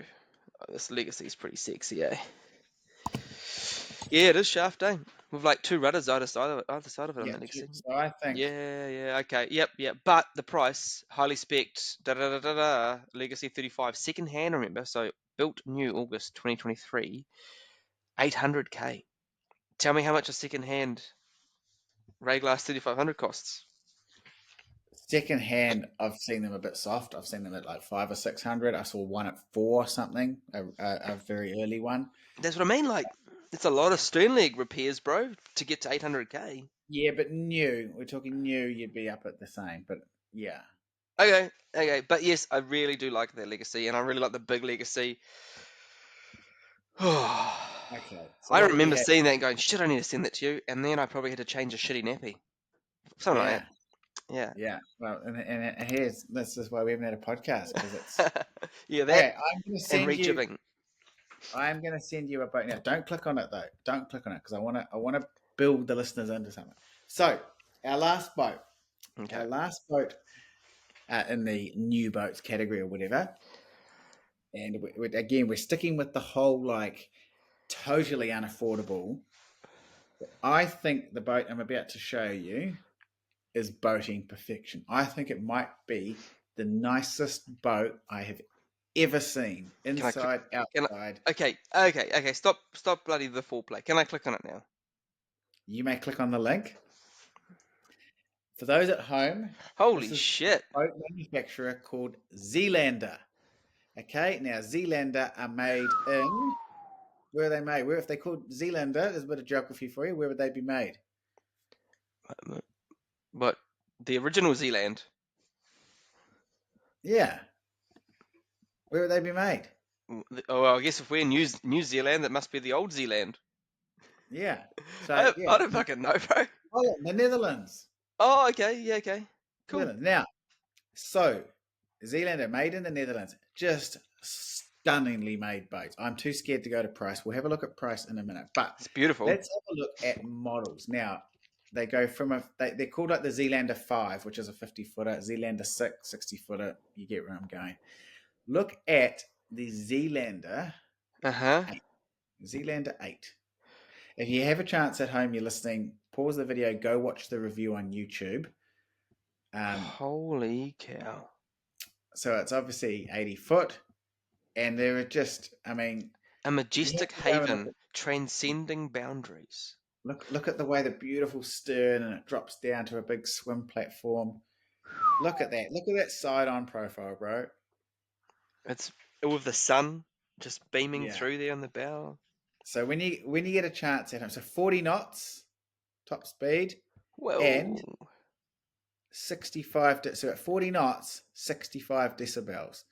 this Legacy is pretty sexy, eh? Yeah, it is shaft, eh? With like two rudders either side of it on Yeah. the Legacy. So I think Yeah, yeah, okay. Yep, yep. But the price, highly spec'd, da da da da da, Legacy 35, second hand, remember? So built new August 2023, 800K. Tell me how much a second hand Rayglass 3500 costs. second hand, I've seen them a bit soft. I've seen them at like 5 or 600. I saw one at 4 something, a very early one. That's what I mean. Like, It's a lot of stern leg repairs, bro, to get to 800k. Yeah, but new. We're talking new. You'd be up at the same. But yeah. Okay, but yes, I really do like their legacy, and I really like the big legacy. Okay. So I what we remember have? seeing that and going, shit, I need to send that to you, and then I probably had to change a shitty nappy. Something like Yeah. that. Yeah. Yeah. Well, and here's this is why we haven't had a podcast because it's Yeah, that okay. I'm gonna and send you. rejibbing. I'm gonna send you a boat now. Don't click on it though. Don't click on it because I wanna build the listeners into something. So our last boat. Okay. Our last boat in the new boats category or whatever. And again, we're sticking with the whole like totally unaffordable. I think the boat I'm about to show you is boating perfection. I think it might be the nicest boat I have ever seen, Can I click? inside, Can outside. I? Okay. Stop bloody the foreplay. Can I click on it now? You may click on the link. For those at home, this Holy is shit. a boat manufacturer called Zeelander. Okay, now Zeelander are made in. Where are they made? Where, if they called Zeelander, there's a bit of geography for you. Where would they be made? But the original Zealand. Yeah, where would they be made? Oh, well, I guess if we're in New Zealand, that must be the old Zealand. Yeah, so I yeah, don't fucking know, bro. Holland, the Netherlands. Oh, okay. Yeah, okay. Cool. Netherlands. Now, so Zeelander made in the Netherlands, just stunningly made boats. I'm too scared to go to price. We'll have a look at price in a minute, but It's beautiful. let's have a look at models. Now, they go from they're called like the Zeelander 5, which is a 50 footer, Zeelander 6, 60 footer. You get where I'm going. Look at the Zeelander Uh-huh. 8. Zeelander 8. If you have a chance at home, you're listening, pause the video, go watch the review on YouTube. Holy cow. So it's obviously 80 foot, and there are just, I mean, A you have majestic to go and haven transcending boundaries. look at the way the beautiful stern and it drops down to a big swim platform. Look at that. Look at that side-on profile, bro. It's with the sun just beaming Yeah. through there on the bow. So when you get a chance at home, so 40 knots top speed and Whoa. 65. So at 40 knots, 65 decibels.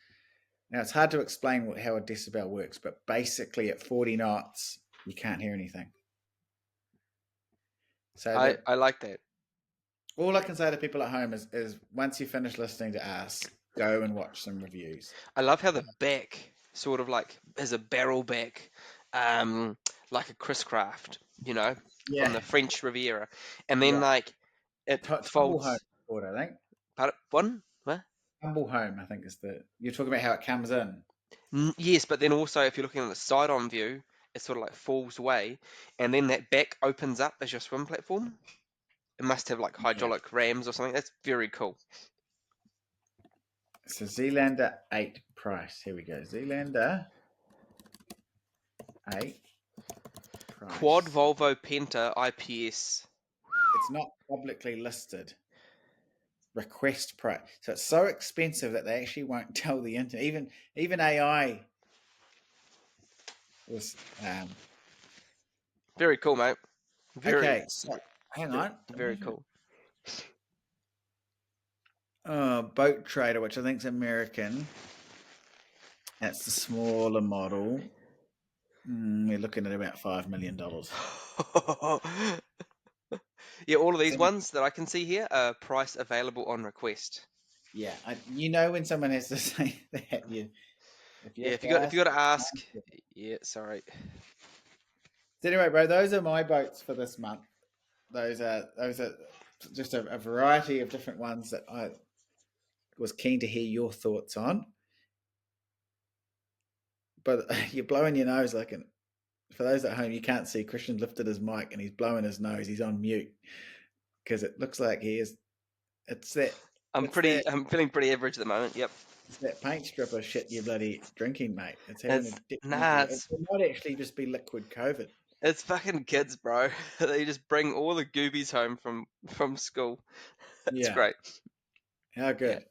Now it's hard to explain how a decibel works, but basically at 40 knots, you can't hear anything. So I like that. all I can say to people at home is once you finish listening to us, go and watch some reviews. I love how the back sort of like has a barrel back, like a Chris Craft, from Yeah, the French Riviera, and then right. like it Tumble Home, folds. I think. One? What? Tumble Home, I think is the. You're talking about how it comes in. Yes, but then also if you're looking at the side-on view, it sort of like falls away, and then that back opens up as your swim platform. It must have like Yeah. hydraulic rams or something. That's very cool. So Zeelander 8 price. Here we go. Zeelander 8 price. Quad Volvo Penta IPS. It's not publicly listed. Request price. So it's so expensive that they actually won't tell the internet. Even AI was Very cool, mate. okay. So hang on. Very cool. Boat Trader, which I think is American. That's the smaller model. We're looking at about $5 million. Yeah, all of these ones that I can see here are price available on request. Yeah, when someone has to say that, If you got to ask, yeah, sorry. So anyway, bro, those are my boats for this month. Those are just a variety of different ones that I was keen to hear your thoughts on. But you're blowing your nose for those at home, you can't see Christian lifted his mic and he's blowing his nose. He's on mute because it looks like he is. It's that. I'm feeling pretty average at the moment. Yep. It's that paint stripper shit you're bloody drinking, mate. It's having it might actually just be liquid COVID. It's fucking kids, bro. They just bring all the goobies home from school. It's great. How good.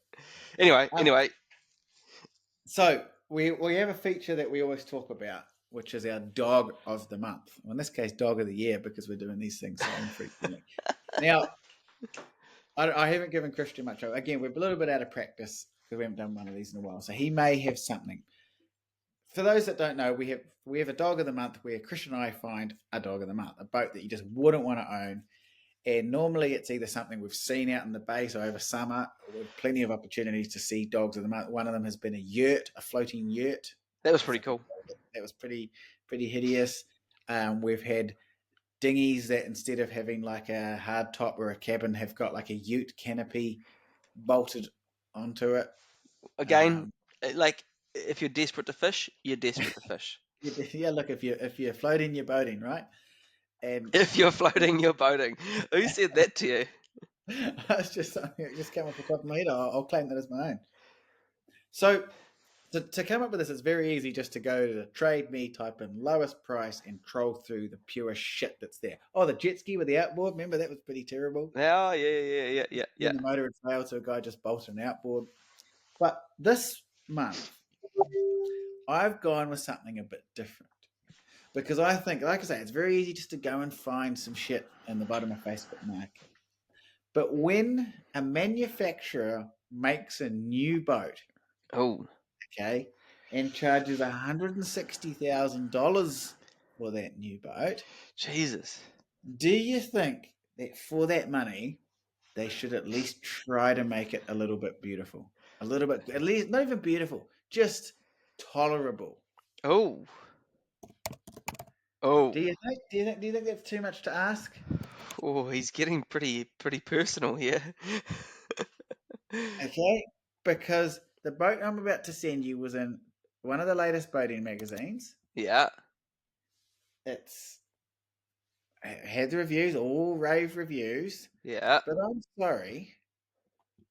Yeah. Anyway. So we have a feature that we always talk about, which is our dog of the month. Well, in this case, dog of the year, because we're doing these things so infrequently. Now, I haven't given Christian much. Again, we're a little bit out of practice because we haven't done one of these in a while. So he may have something. For those that don't know, we have a dog of the month where Christian and I find a dog of the month, a boat that you just wouldn't want to own. And normally it's either something we've seen out in the bay, so over summer, with plenty of opportunities to see dogs of the month. One of them has been a yurt, a floating yurt. That was pretty cool. That was pretty hideous. We've had dinghies that instead of having like a hard top or a cabin have got like a ute canopy bolted onto it. Again, like if you're desperate to fish, you're desperate to fish. Yeah, look, if you're floating, you're boating, right? And If you're floating, you're boating. Who said that to you? it's just something that just came off the top of my head. I'll claim that as my own. So to come up with this, it's very easy just to go to Trade Me, type in lowest price, and troll through the pure shit that's there. Oh, the jet ski with the outboard. Remember that was pretty terrible. Oh, yeah. The motor had failed, so a guy just bolted an outboard. But this month, I've gone with something a bit different because I think, like I say, it's very easy just to go and find some shit in the bottom of Facebook market. But when a manufacturer makes a new boat, Oh, okay, and charges $160,000 for that new boat, Jesus. do you think that for that money, they should at least try to make it a little bit beautiful? A little bit, at least, not even beautiful, just tolerable. Oh. Do you think? Do you think that's too much to ask? Oh, he's getting pretty personal here. Okay, because the boat I'm about to send you was in one of the latest boating magazines. Yeah. It had the reviews, all rave reviews. Yeah. But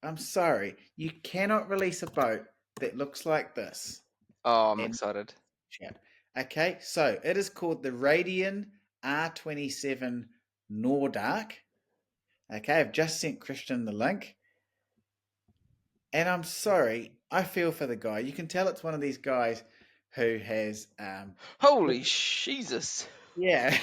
I'm sorry, you cannot release a boat that looks like this. Oh, I'm And excited. okay, so it is called the Radian R27 Nordark. Okay, I've just sent Christian the link. And I'm sorry, I feel for the guy. You can tell it's one of these guys who has Holy Jesus. yeah,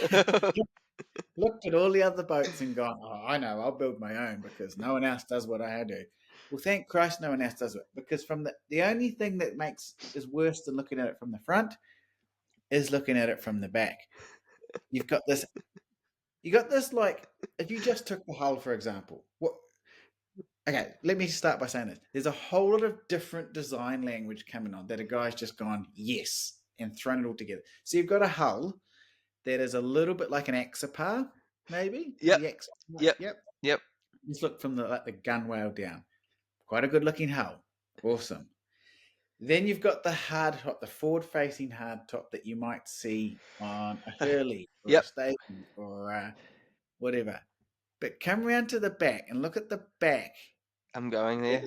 looked at all the other boats and gone, oh, I know, I'll build my own because no one else does what I do. Well, thank Christ no one else does it, because from the only thing that is worse than looking at it from the front is looking at it from the back. You got this like, if you just took the hull, for example, okay, let me start by saying this. There's a whole lot of different design language coming on that a guy's just gone, yes, and thrown it all together. So you've got a hull that is a little bit like an Axopar, maybe? Yep. Yep. Just look from the gunwale down. Quite a good looking hull. Awesome. Then you've got the hard top, the forward-facing hard top that you might see on a Hurley or Yep. a Stady or whatever. But come around to the back and look at the back. I'm going there.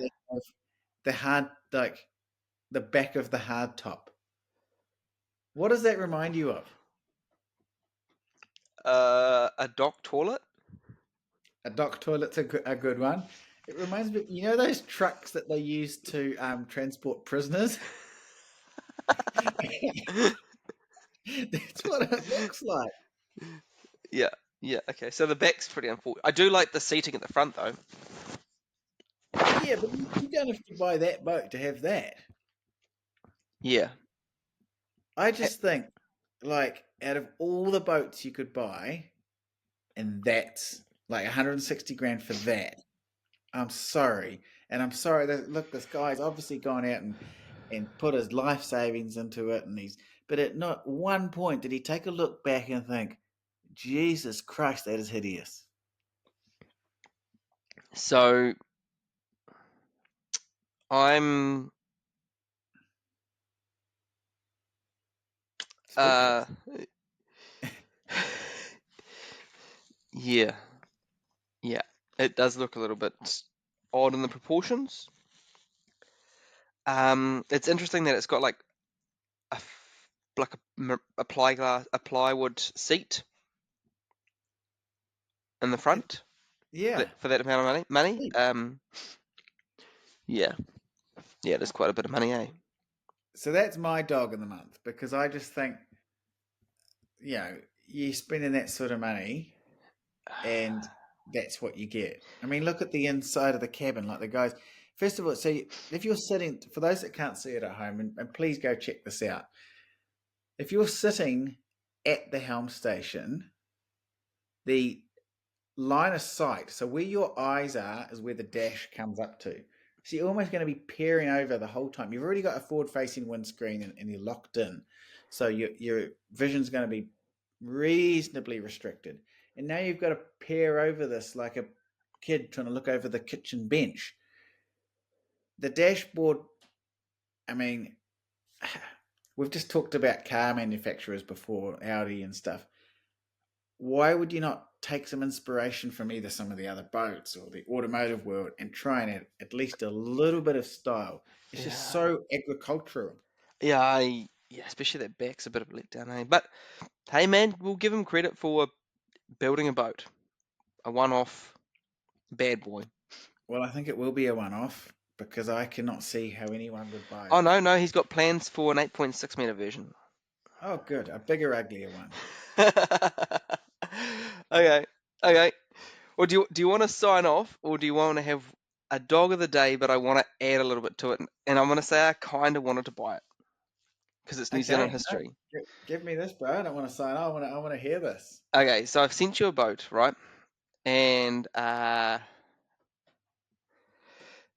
The hard, like the back of the hard top. What does that remind you of? A dock toilet? A dock toilet's a good one. It reminds me, you know those trucks that they use to transport prisoners? That's what it looks like. Yeah. Okay. So the back's pretty unfortunate. I do like the seating at the front, though. Yeah, but you don't have to buy that boat to have that. Yeah. I just think, like, out of all the boats you could buy, and that's like 160 grand for that. I'm sorry. And I'm sorry that, look, this guy's obviously gone out and put his life savings into it, but at not one point did he take a look back and think, Jesus Christ, that is hideous. So I'm yeah. It does look a little bit odd in the proportions. It's interesting that it's got like a plywood seat in the front. Yeah. For that amount of money. Yeah, there's quite a bit of money, eh? So that's my dog of the month, because I just think you're spending that sort of money, and that's what you get. I mean, look at the inside of the cabin, like the guys. First of all, so if you're sitting, for those that can't see it at home, and please go check this out. If you're sitting at the helm station, the line of sight, so where your eyes are, is where the dash comes up to. So you're almost going to be peering over the whole time. You've already got a forward-facing windscreen, and you're locked in, so your vision's going to be reasonably restricted. And now you've got to peer over this like a kid trying to look over the kitchen bench. The dashboard, I mean, we've just talked about car manufacturers before, Audi and stuff. Why would you not take some inspiration from either some of the other boats or the automotive world and try and add at least a little bit of style? It's just Yeah. so agricultural. Yeah, especially that back's a bit of a letdown, eh? But hey, man, we'll give him credit for building a boat, a one-off bad boy. Well, I think it will be a one-off because I cannot see how anyone would buy Oh it. no, he's got plans for an 8.6 meter version. Oh, good. A bigger, uglier one. Okay, okay. Well, do you want to sign off, or do you want to have a dog of the day? But I want to add a little bit to it, and I'm going to say I kind of wanted to buy it because it's New Zealand Okay. No, history. give me this, bro. I don't want to sign. I want to hear this. Okay, so I've sent you a boat, right? And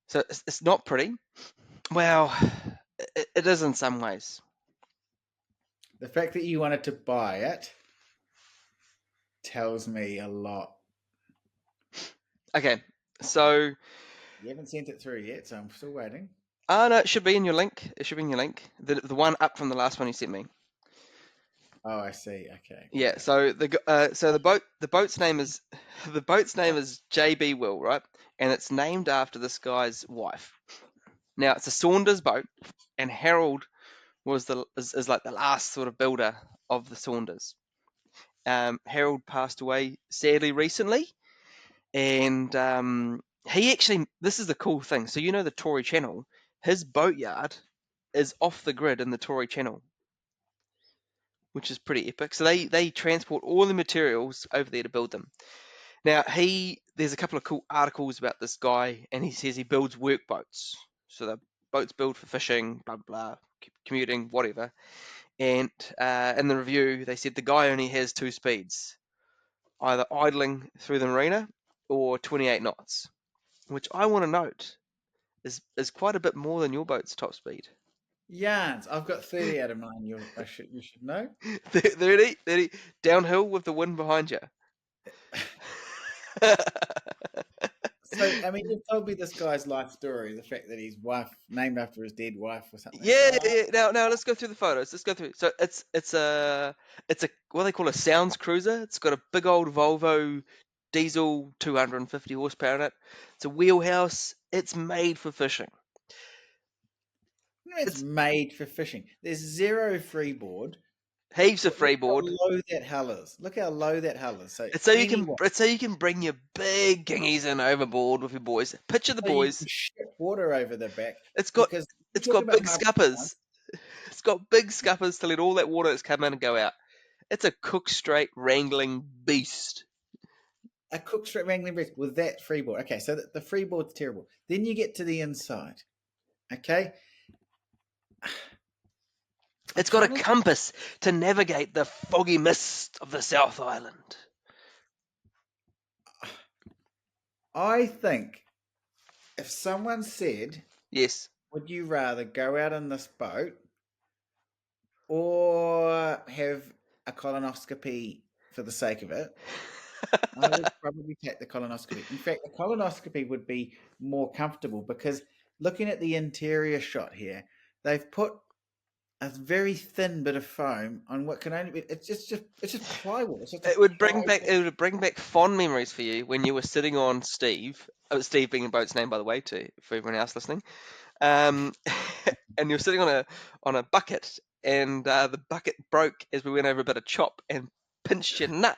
so it's not pretty. Well, it is in some ways. The fact that you wanted to buy it tells me a lot. Okay, so You haven't sent it through yet, so I'm still waiting. no, it should be in your link. It should be in your link. The one up from the last one you sent me. Oh, I see. Okay, Yeah. got it. So the boat's name is the boat's name is JB Will, right? And it's named after this guy's wife. Now it's a Saunders boat, and Harold is like the last sort of builder of the Saunders. Harold passed away sadly recently, and he actually, this is the cool thing. So the Tory Channel, his boatyard is off the grid in the Tory Channel, which is pretty epic. So they transport all the materials over there to build them. Now there's a couple of cool articles about this guy, and he says he builds work boats. So the boats built for fishing, blah blah blah, commuting, whatever. And in the review, they said the guy only has two speeds, either idling through the marina or 28 knots, which I want to note is quite a bit more than your boat's top speed. Yarns. I've got 30 out of mine. You should know. 30 downhill with the wind behind you. So, I mean, you've told me this guy's life story, the fact that his wife, named after his dead wife or something. So, Yeah. Now let's go through the photos. Let's go through. So it's a what they call a sounds cruiser. It's got a big old Volvo diesel, 250 horsepower in it. It's a wheelhouse. It's made for fishing. it's It's made for fishing. There's zero freeboard. heaps of Look how freeboard. low that hull is. Look how low that hull is. So, It's so you can anyone, it's so you can bring your big kingies in overboard with your boys. Picture the so you can boys. ship water over the back It's got because you it's talk got about big harbour front. scuppers. It's got big scuppers to let all that water that's come in and go out. It's a cook straight wrangling beast. A cook straight wrangling bridge with that freeboard. Okay, so the freeboard's terrible. Then you get to the inside. Okay, I It's got a kind of, compass to navigate the foggy mist of the South Island. I think if someone said, Yes. "Would you rather go out in this boat or have a colonoscopy for the sake of it?" I would probably take the colonoscopy. In fact, the colonoscopy would be more comfortable because looking at the interior shot here, they've put a very thin bit of foam on what can only be it's just plywood. It's just a plywood. It would bring back fond memories for you when you were sitting on Steve. Steve being the boat's name, by the way, to for everyone else listening. Um, and you're sitting on a bucket, and the bucket broke as we went over a bit of chop and pinched your nut.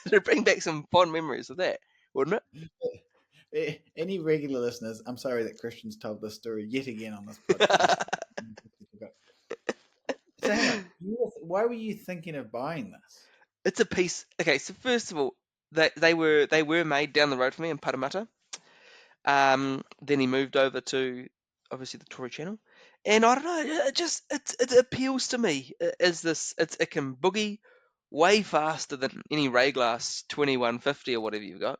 It'd bring back some fond memories of that, wouldn't it? Any regular listeners, I'm sorry that Christian's told this story yet again on this podcast. So hang on. Why were you thinking of buying this? It's a piece. Okay, so first of all, they were made down the road from me in Parramatta. Then he moved over to obviously the Tory Channel, and I don't know, it appeals to me. It can boogie way faster than any Rayglass 2150 or whatever you've got.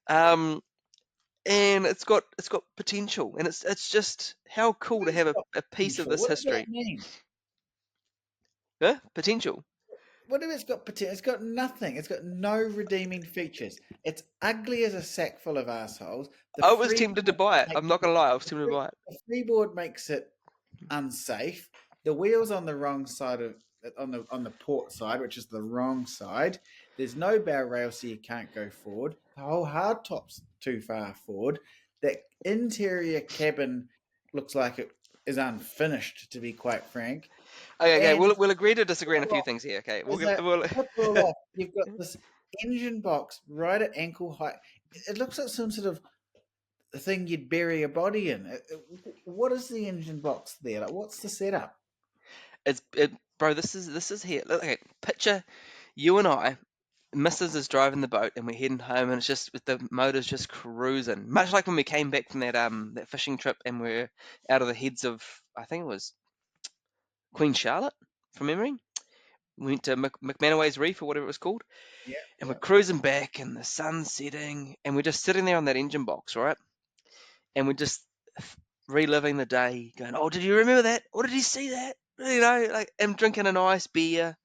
um, and it's got potential, and it's just how cool to It's have got a piece of potential. this What does that history. mean? Huh? Potential. What if it's got potential? It's got nothing. It's got no redeeming features. It's ugly as a sack full of assholes. The I was tempted to freeboard buy it. makes I'm not it, gonna lie, I was the, tempted to free, buy it. the freeboard makes it unsafe. The wheels on the wrong side of on the port side, which is the wrong side. There's no bow rail, so you can't go forward. The whole hardtop's too far forward. The interior cabin looks like it is unfinished, to be quite frank. Okay, And we'll agree to disagree on a few things here. Okay, as a we'll top it all off, you've got this engine box right at ankle height. It looks like some sort of thing you'd bury a body in. What is the engine box there? Like, what's the setup? bro. This is here. Look, okay, picture you and I. Mrs. is driving the boat, and we're heading home, and it's just the motor's just cruising, much like when we came back from that fishing trip, and we're out of the heads of, I think it was Queen Charlotte, from memory. We went to McManaway's Reef or whatever it was called, Yeah, and we're yeah. cruising back, and the sun's setting, and we're just sitting there on that engine box, right? And we're just reliving the day, going, "Oh, did you remember that? Or did you see that?" You know, like, I'm drinking a nice beer,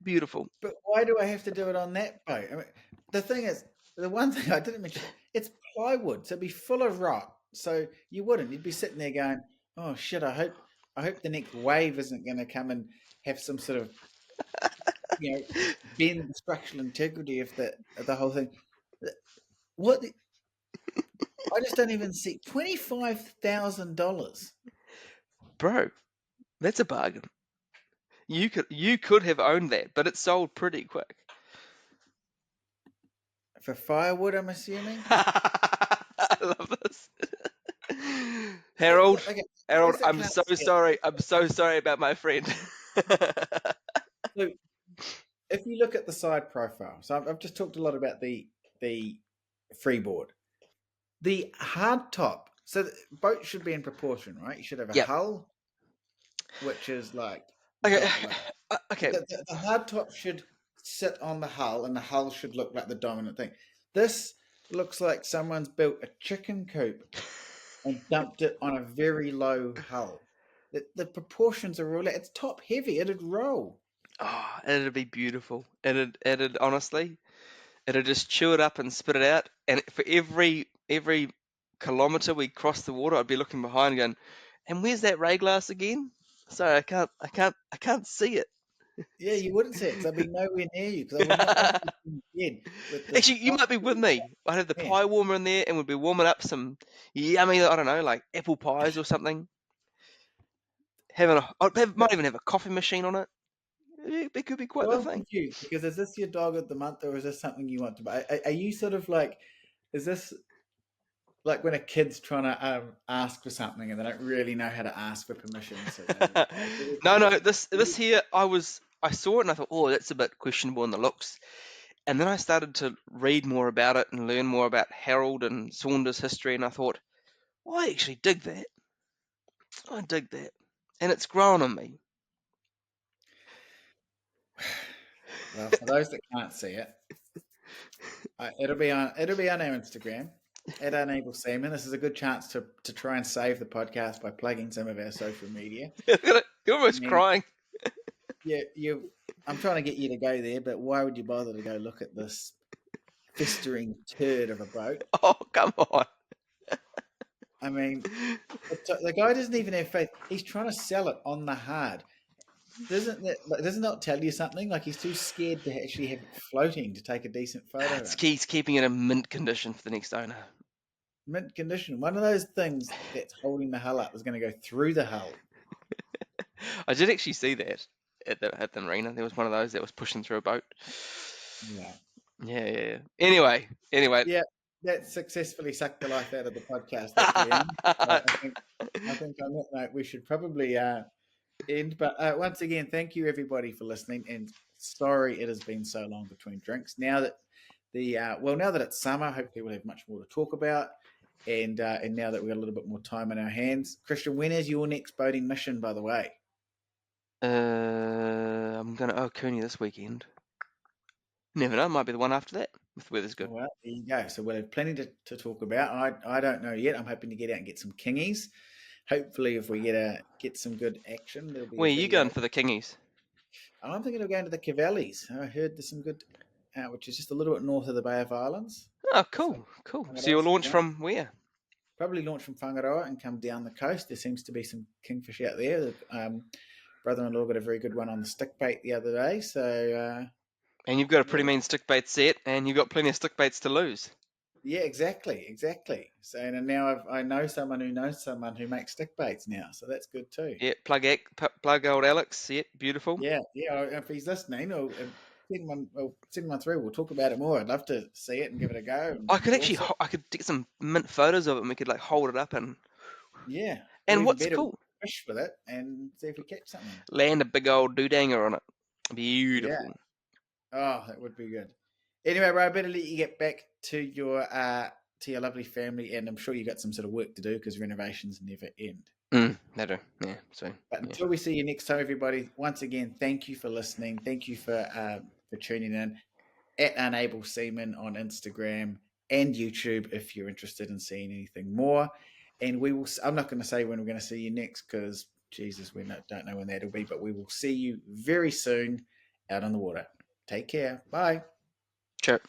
beautiful. But why do I have to do it on that boat? I mean, the thing is, the one thing I didn't mention, it's plywood, so it'd be full of rot. So you wouldn't. You'd be sitting there going, "Oh shit! I hope the next wave isn't going to come and have some sort of bend the structural integrity of the whole thing." What? I just don't even see $25,000 Bro, that's a bargain. You could have owned that, but it sold pretty quick. for firewood. I'm assuming. I love this. Look, Harold, okay, Harold, those that I'm can't so see it. sorry. I'm so sorry about my friend. So if you look at the side profile, so I've just talked a lot about the freeboard, the hard top. So the boat should be in proportion, right? You should have a Yep. hull, which is like Okay. got like Okay. the hard top should sit on the hull, and the hull should look like the dominant thing. This looks like someone's built a chicken coop and dumped it on a very low hull. The proportions are all. It's top heavy. It'd roll. Oh, it'd be beautiful. It'd honestly, it'd just chew it up and spit it out. And for every kilometer we cross the water, I'd be looking behind, going, "And where's that Rayglass again?" Sorry, I can't see it. Yeah, you wouldn't see it because I'd be nowhere near you because I would not want you in bed with this Actually, you hot might be with me. I'd have the man. pie warmer in there, and we'd be warming up some yummy, I don't know, like apple pies or something. Might even have a coffee machine on it. It could be quite So the I'm thing. confused because is this your dog of the month or is this something you want to buy? Are you sort of like, is this like when a kid's trying to ask for something and they don't really know how to ask for permission, so they No, is no, this here, I saw it and I thought, oh, that's a bit questionable in the looks. And then I started to read more about it and learn more about Harold and Saunders' history, and I thought, oh, I actually dig that. I dig that, and it's grown on me. well, for those that can't see it, it'll be on our Instagram at Unable Seaman. This is a good chance to try and save the podcast by plugging some of our social media. You're I almost mean, crying. you. I'm trying to get you to go there, but why would you bother to go look at this festering turd of a boat? Oh, come on. I mean, the guy doesn't even have faith. He's trying to sell it on the hard. Doesn't that tell you something? Like he's too scared to actually have it floating to take a decent photo It's in. he's keeping it in mint condition for the next owner. Mint condition. One of those things that's holding the hull up is going to go through the hull. I did actually see that at the marina. There was one of those that was pushing through a boat. Yeah. Yeah, yeah, yeah. Anyway, Yeah. that successfully sucked the life out of the podcast at the end. I think on that note we should probably end. But once again, thank you everybody for listening. And sorry it has been so long between drinks. Now that now that it's summer, hopefully we'll have much more to talk about. And now that we've got a little bit more time in our hands, Christian, when is your next boating mission? By the way, I'm gonna Cooney this weekend. Never know, might be the one after that if the weather's good. well, there you go. So we'll have plenty to talk about. I don't know yet. I'm hoping to get out and get some kingies. Hopefully, if we get some good action, there'll be a Where are you video. going for the kingies? I'm thinking of going to the Cavallis. I heard there's some good, which is just a little bit north of the Bay of Islands. Oh, So cool. So you'll Whangaroa's launch down. from where? Probably launch from Whangaroa and come down the coast. There seems to be some kingfish out there. Brother-in-law got a very good one on the stick bait the other day. So And you've got a yeah, pretty mean stick bait set, and you've got plenty of stick baits to lose. yeah, exactly. So and now I know someone who knows someone who makes stick baits now. So that's good too. Yeah, plug old Alex. Yeah, beautiful. Yeah. If he's listening, or send one through. We'll talk about it more. I'd love to see it and give it a go. I could And actually, also, I could get some mint photos of it, and we could like hold it up and. yeah, or And even what's better, cool? fish with it and see if we catch something. Land a big old doodanger on it. Yeah. Beautiful. Oh, that would be good. Anyway, bro, I better let you get back to your lovely family, and I'm sure you got some sort of work to do because renovations never end. They do. Yeah. So. But Yeah. until we see you next time, everybody, once again, thank you for listening. Thank you for tuning in at Unable Seaman on Instagram and YouTube if you're interested in seeing anything more. And we will. I'm not going to say when we're going to see you next because Jesus, we don't know when that'll be. But we will see you very soon out on the water. Take care. Bye. Sure.